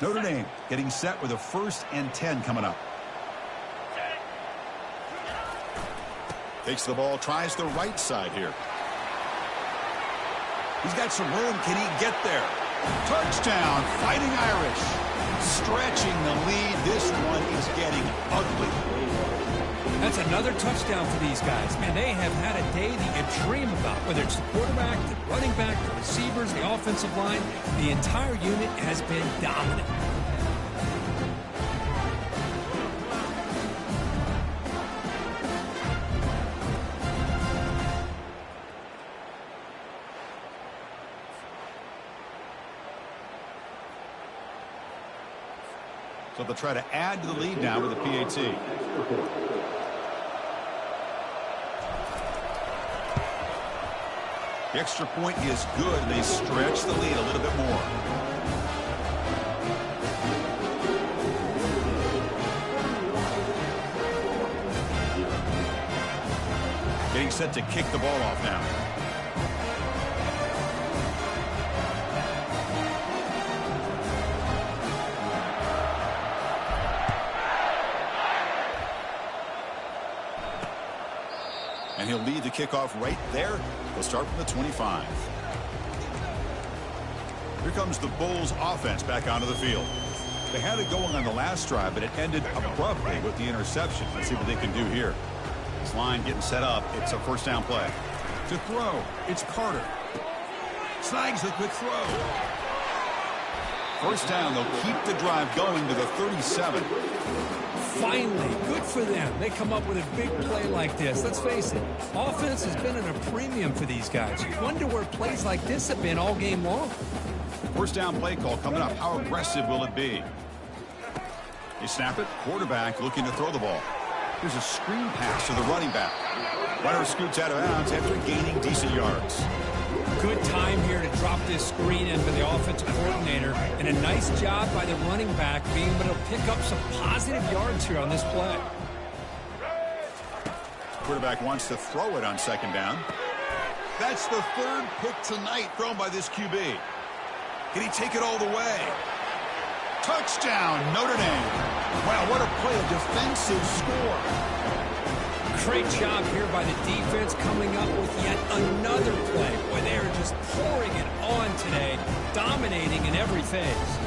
Notre Dame getting set with a 1st and 10 coming up. Takes the ball, tries the right side here. He's got some room. Can he get there? Touchdown, Fighting Irish. Stretching the lead. This one is getting ugly. That's another touchdown for these guys. Man, they have had a day that you dream about. Whether it's the quarterback, the running back, the receivers, the offensive line, the entire unit has been dominant. So they'll try to add to the lead now with a PAT. The extra point is good, and they stretch the lead a little bit more. Getting set to kick the ball off now. And he'll lead the kickoff right there. He'll start from the 25. Here comes the Bulls offense back onto the field. They had it going on the last drive, but it ended abruptly with the interception. Let's see what they can do here. This line getting set up. It's a first down play. To throw, it's Carter. Snags the quick throw. First down, they'll keep the drive going to the 37. Finally, good for them. They come up with a big play like this. Let's face it, offense has been at a premium for these guys. You wonder where plays like this have been all game long. First down play call coming up. How aggressive will it be? They snap it. Quarterback looking to throw the ball. Here's a screen pass to the running back. Runner scoots out of bounds after gaining decent yards. Good time here to drop this screen in for the offensive coordinator, and a nice job by the running back being able to pick up some positive yards here on this play. Quarterback wants to throw it on second down. That's the third pick tonight thrown by this QB. Can he take it all the way? Touchdown, Notre Dame. Wow, what a play, a defensive score. Great job here by the defense coming up with yet another play. Boy, they are just pouring it on today, dominating in every phase.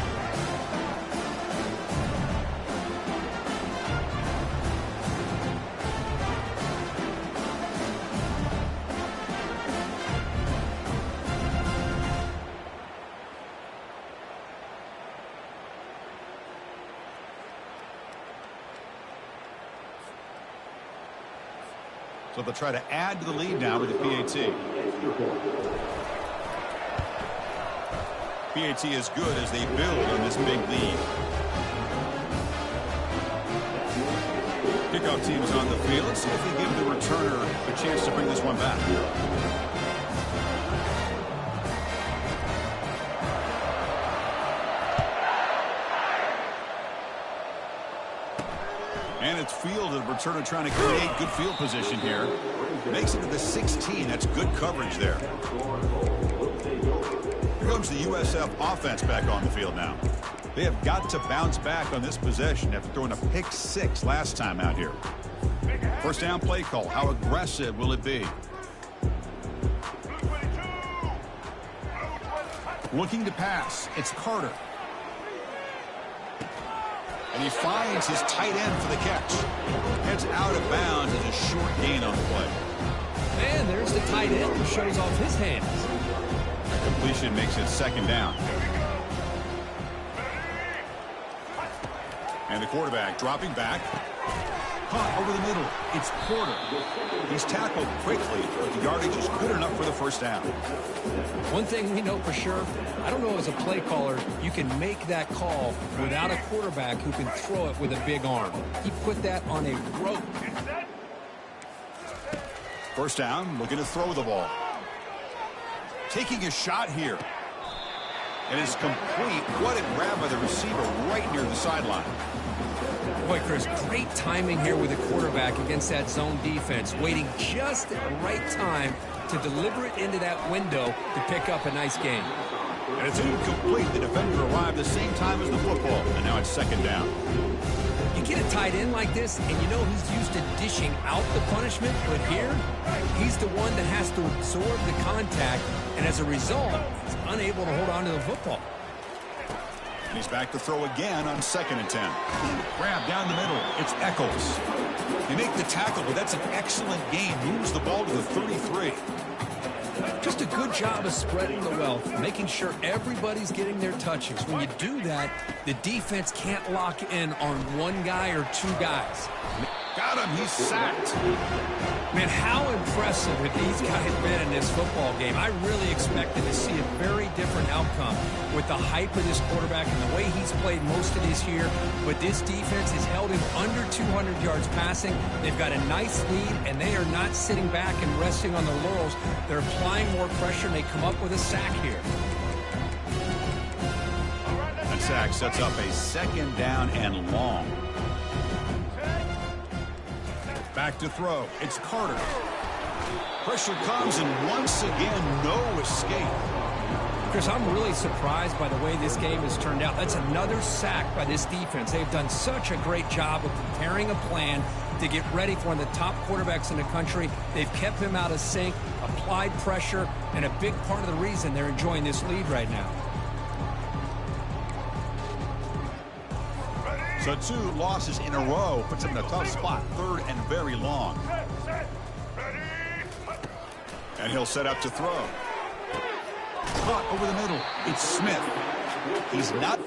So they'll try to add to the lead now with the PAT. PAT is good as they build on this big lead. Kickoff team is on the field. Let's see if they give the returner a chance to bring this one back. And it's fielded. Returner trying to create good field position here. Makes it to the 16. That's good coverage there. Here comes the USF offense back on the field now. They have got to bounce back on this possession after throwing a pick 6 last time out here. First down play call. How aggressive will it be? Looking to pass. It's Carter. And he finds his tight end for the catch. Heads out of bounds as a short gain on the play. And there's the tight end who shows off his hands. Completion makes it second down. And the quarterback dropping back. Caught over the middle. It's Porter. He's tackled quickly, but the yardage is good enough for the first down. One thing we know for sure, I don't know as a play caller, you can make that call without a quarterback who can throw it with a big arm. He put that on a rope. First down, looking to throw the ball. Taking a shot here. And it's complete. What a grab by the receiver right near the sideline. Boy, Chris, great timing here with the quarterback against that zone defense, waiting just at the right time to deliver it into that window to pick up a nice gain. And it's incomplete. The defender arrived the same time as the football, and now it's second down. You get a tight end like this, and you know he's used to dishing out the punishment, but here, he's the one that has to absorb the contact, and as a result, he's unable to hold on to the football. And he's back to throw again on 2nd and 10. Grab down the middle. It's Eccles. They make the tackle, but that's an excellent game. Moves the ball to the 33. Just a good job of spreading the wealth, making sure everybody's getting their touches. When you do that, the defense can't lock in on one guy or two guys. Got him. He's sacked. Man, how impressive have these guys been in this football game? I really expected to see a very different outcome with the hype of this quarterback and the way he's played most of this year. But this defense has held him under 200 yards passing. They've got a nice lead, and they are not sitting back and resting on their laurels. They're applying more pressure, and they come up with a sack here. That sack sets up a second down and long. Back to throw. It's Carter. Pressure comes, and once again, no escape. Chris, I'm really surprised by the way this game has turned out. That's another sack by this defense. They've done such a great job of preparing a plan to get ready for one of the top quarterbacks in the country. They've kept him out of sync, applied pressure, and a big part of the reason they're enjoying this lead right now. So 2 losses in a row puts him in a tough spot. 3rd and very long. And he'll set up to throw. Caught over the middle. It's Smith. He's not...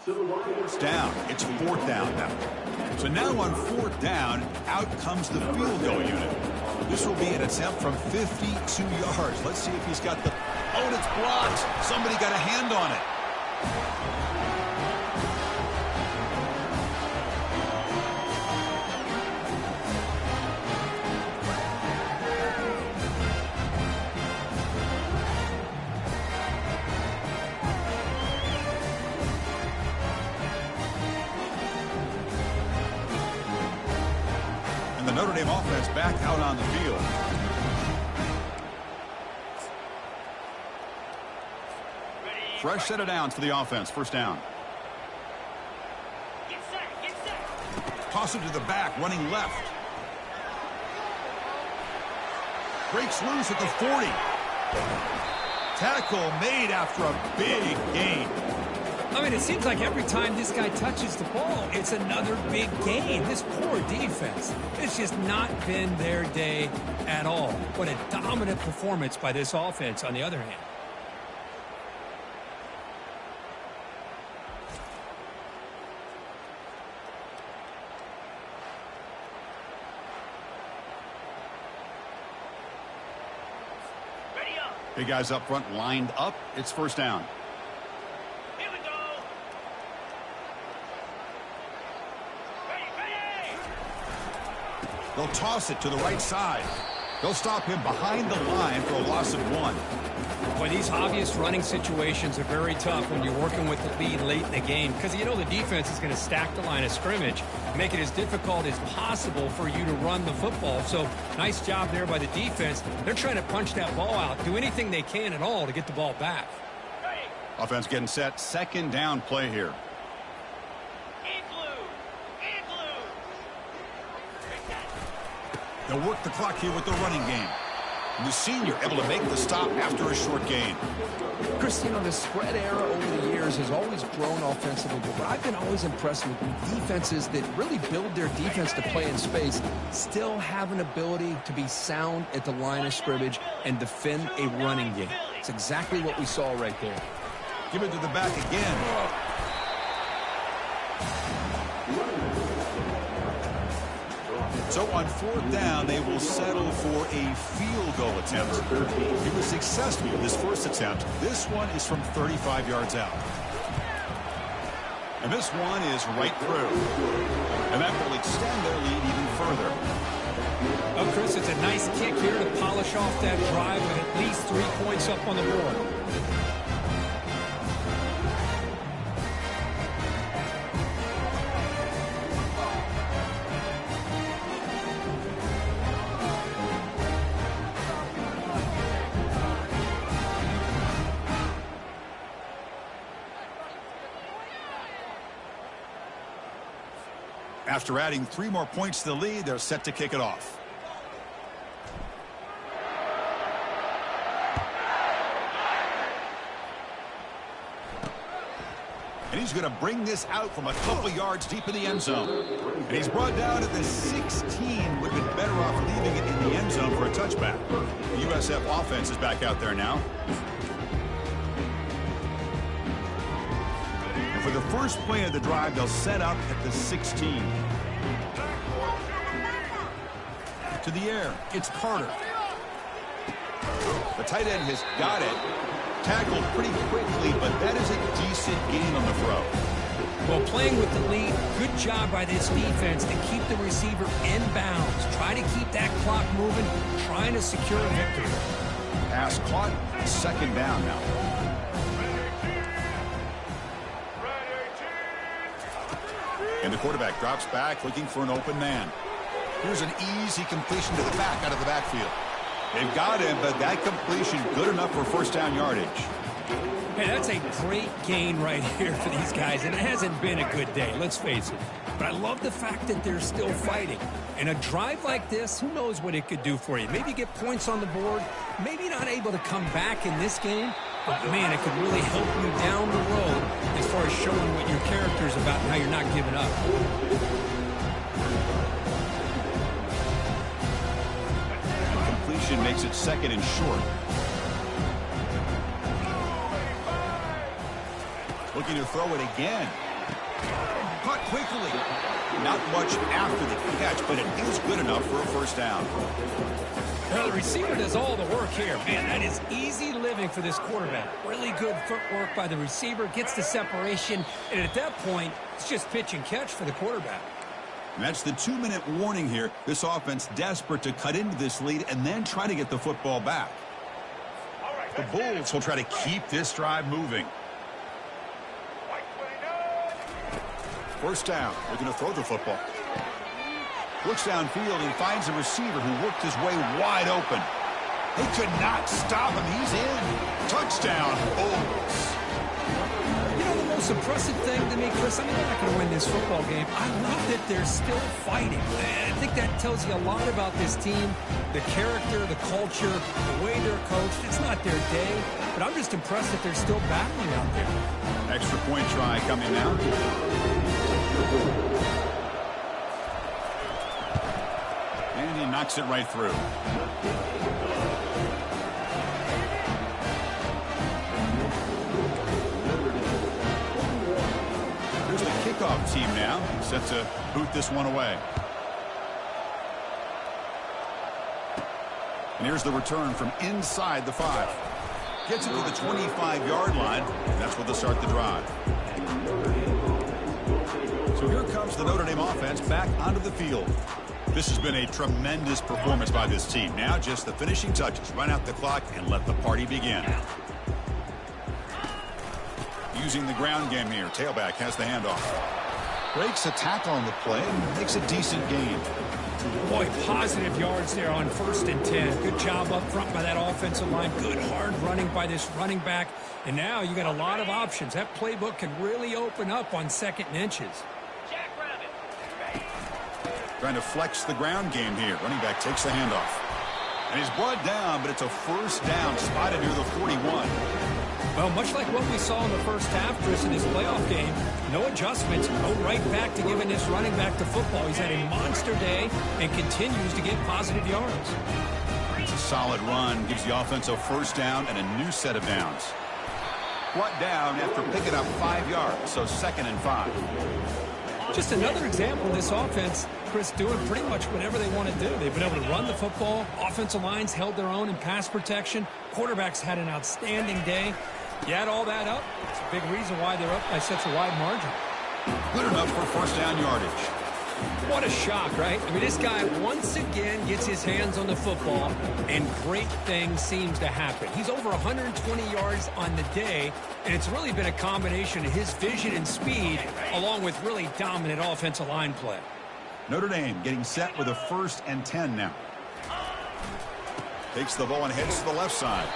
It's down. It's 4th down now. So now on 4th down, out comes the field goal unit. This will be an attempt from 52 yards. Let's see if he's got the... Oh, and it's blocked. Somebody got a hand on it. The Notre Dame offense back out on the field. Fresh set of downs for the offense. 1st down. Get set. Toss it to the back, running left. Breaks loose at the 40. Tackle made after a big gain. I mean, it seems like every time this guy touches the ball, it's another big gain. This poor defense, it's just not been their day at all. What a dominant performance by this offense, on the other hand. Ready up. Big guys up front lined up. It's 1st down. Here we go. Ready. They'll toss it to the right side. They'll stop him behind the line for a loss of 1. Boy, these obvious running situations are very tough when you're working with the lead late in the game, because you know the defense is going to stack the line of scrimmage, make it as difficult as possible for you to run the football. So nice job there by the defense. They're trying to punch that ball out, do anything they can at all to get the ball back. Offense getting set. 2nd down play here. They'll work the clock here with the running game. And the senior able to make the stop after a short gain. Chris, you know, the spread era over the years has always grown offensively, but I've been always impressed with defenses that really build their defense to play in space, still have an ability to be sound at the line of scrimmage and defend a running game. It's exactly what we saw right there. Give it to the back again. So on 4th down, they will settle for a field goal attempt. He was successful with his first attempt. This one is from 35 yards out. And this one is right through. And that will extend their lead even further. Oh, Chris, it's a nice kick here to polish off that drive with at least 3 points up on the board. After adding 3 more points to the lead, they're set to kick it off. And he's going to bring this out from a couple yards deep in the end zone. And he's brought down at the 16. Would have been better off leaving it in the end zone for a touchback. The USF offense is back out there now. And for the first play of the drive, they'll set up at the 16. To the air, it's Carter. The tight end has got it. Tackled pretty quickly, but that is a decent gain on the throw. Well, playing with the lead, good job by this defense to keep the receiver in bounds. Try to keep that clock moving, trying to secure a victory. Pass caught, second down now. And the quarterback drops back, looking for an open man. Here's an easy completion to the back out of the backfield. They've got him, but that completion good enough for first down yardage. Hey, that's a great gain right here for these guys, and it hasn't been a good day, let's face it. But I love the fact that they're still fighting. And a drive like this, who knows what it could do for you. Maybe get points on the board, maybe not able to come back in this game, but man, it could really help you down the road as far as showing what your character's about and how you're not giving up. Makes it second and short. Looking to throw it again. Caught quickly. Not much after the catch, but it is good enough for a first down. Well, the receiver does all the work here. Man, that is easy living for this quarterback. Really good footwork by the receiver. Gets the separation. And at that point, it's just pitch and catch for the quarterback. And that's the 2-minute warning here. This offense desperate to cut into this lead and then try to get the football back. The Bulls will try to keep this drive moving. First down. They're going to throw the football. Looks downfield and finds a receiver who worked his way wide open. They could not stop him. He's in. Touchdown, Bulls. You know, the most impressive thing to me, Chris, I mean, they're not going to win this football game. I love that they're still fighting. I think that tells you a lot about this team, the character, the culture, the way they're coached. It's not their day, but I'm just impressed that they're still battling out there. Extra point try coming now. And he knocks it right through. Kickoff team now set to boot this one away. And here's the return from inside the 5. Gets it to the 25-yard line, and that's where they'll start the drive. So here comes the Notre Dame offense back onto the field. This has been a tremendous performance by this team. Now just the finishing touches. Run out the clock and let the party begin. Using the ground game here. Tailback has the handoff. Breaks a tackle on the play and makes a decent gain. Boy, positive yards there on 1st and 10. Good job up front by that offensive line. Good hard running by this running back. And now you got a lot of options. That playbook can really open up on 2nd and inches. Trying to flex the ground game here. Running back takes the handoff. And he's brought down, but it's a first down spotted near the 41. Well, much like what we saw in the first half, Chris, in this playoff game, no adjustments, go right back to giving this running back the football. He's had a monster day and continues to get positive yards. It's a solid run, gives the offense a first down and a new set of downs. Brought down after picking up 5 yards, so 2nd and 5. Just another example of this offense, Chris, doing pretty much whatever they want to do. They've been able to run the football. Offensive lines held their own in pass protection. Quarterbacks had an outstanding day. You add all that up, it's a big reason why they're up by such a wide margin. Good enough for first down yardage. What a shock, right? I mean, this guy once again gets his hands on the football, and great things seems to happen. He's over 120 yards on the day, and it's really been a combination of his vision and speed, along with really dominant offensive line play. Notre Dame getting set with a 1st and 10 now. Takes the ball and heads to the left side.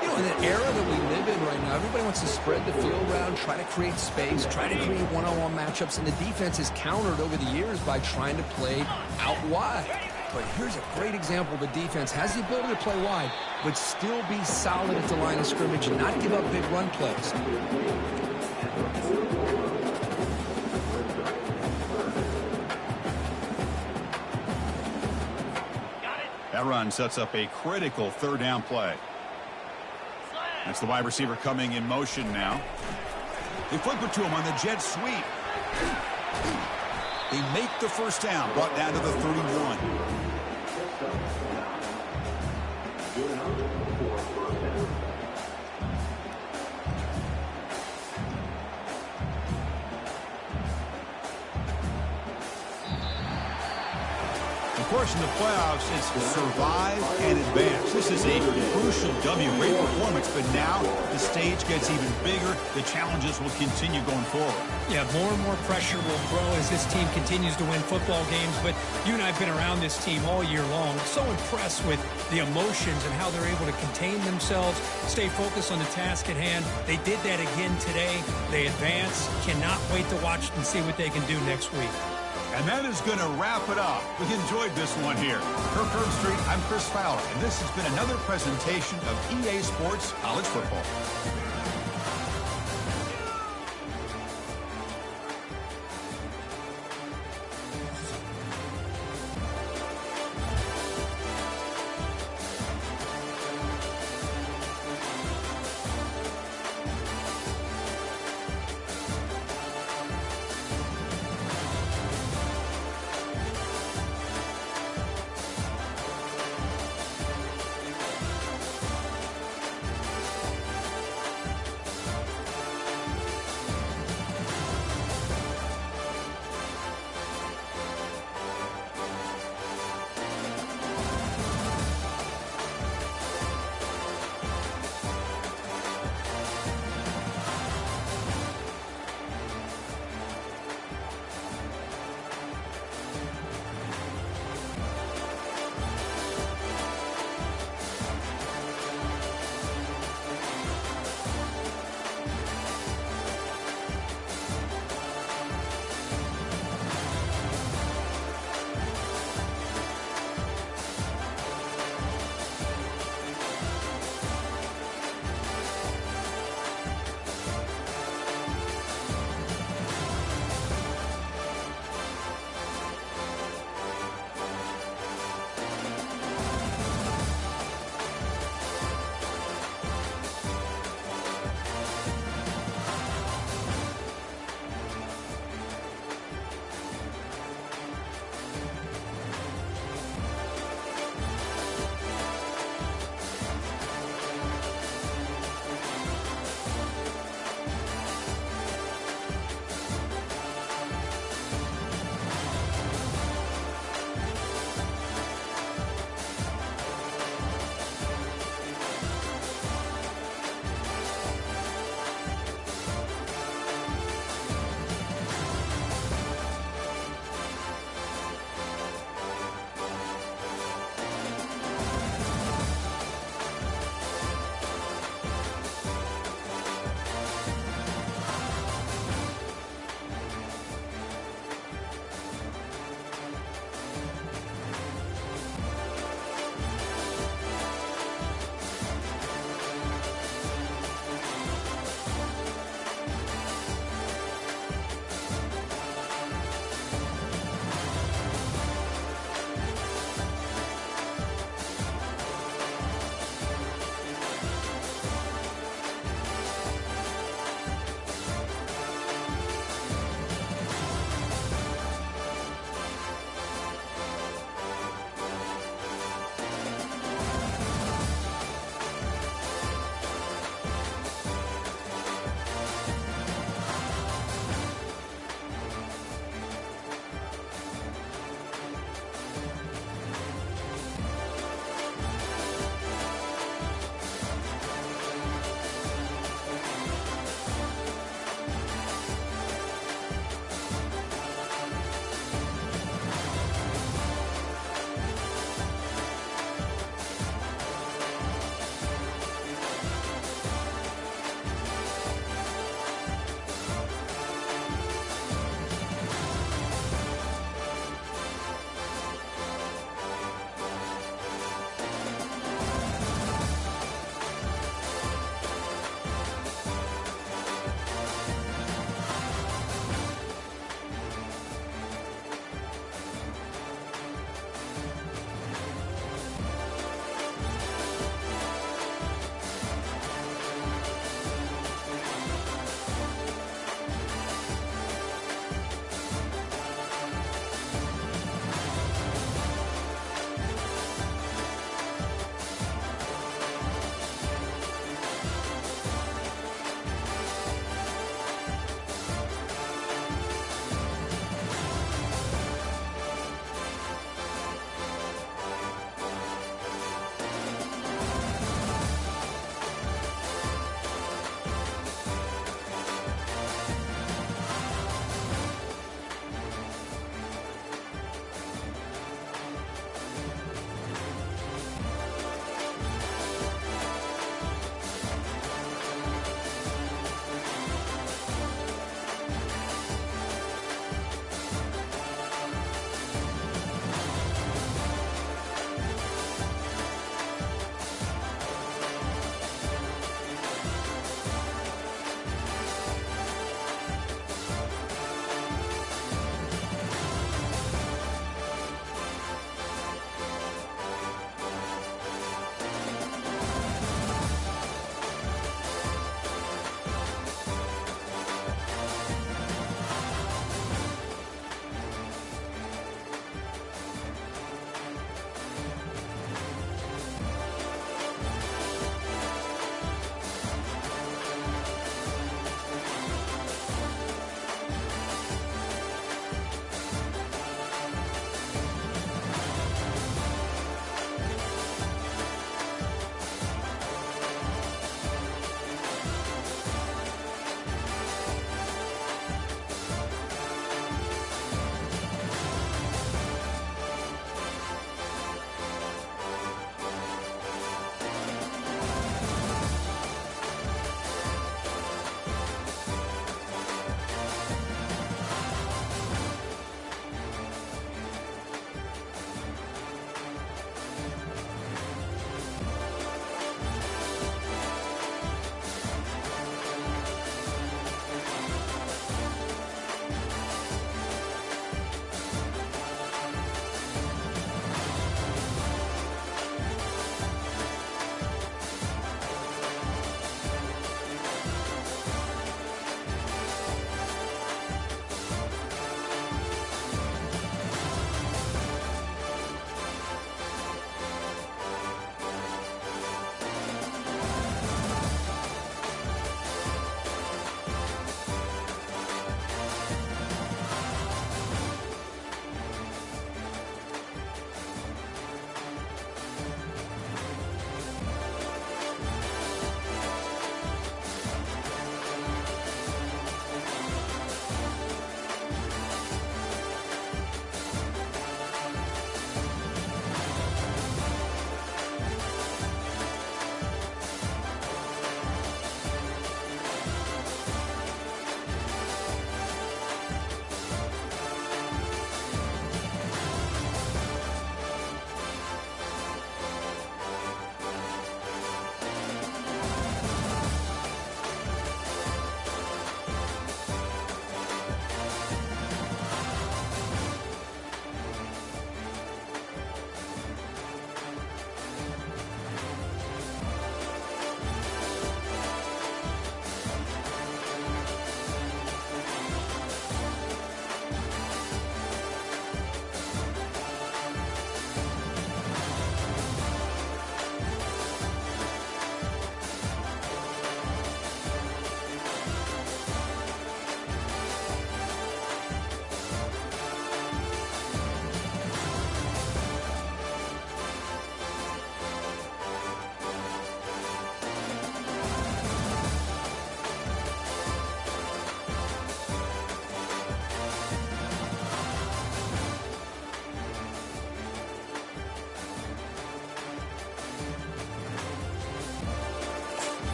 You know, in the era that we live in right now, everybody wants to spread the field around, try to create space, try to create one-on-one matchups, and the defense has countered over the years by trying to play out wide. But here's a great example of a defense has the ability to play wide, but still be solid at the line of scrimmage and not give up big run plays. That run sets up a critical third down play. That's the wide receiver coming in motion now. They flip it to him on the jet sweep. They make the first down, brought down to the 31. Of course, in the playoffs, it's survive and advance. This is a crucial W. Great performance, but now the stage gets even bigger. The challenges will continue going forward. Yeah, more and more pressure will grow as this team continues to win football games. But you and I have been around this team all year long. So impressed with the emotions and how they're able to contain themselves, stay focused on the task at hand. They did that again today. They advance. Cannot wait to watch and see what they can do next week. And that is going to wrap it up. We enjoyed this one here. For Curb Street, I'm Chris Fowler, and this has been another presentation of EA Sports College Football.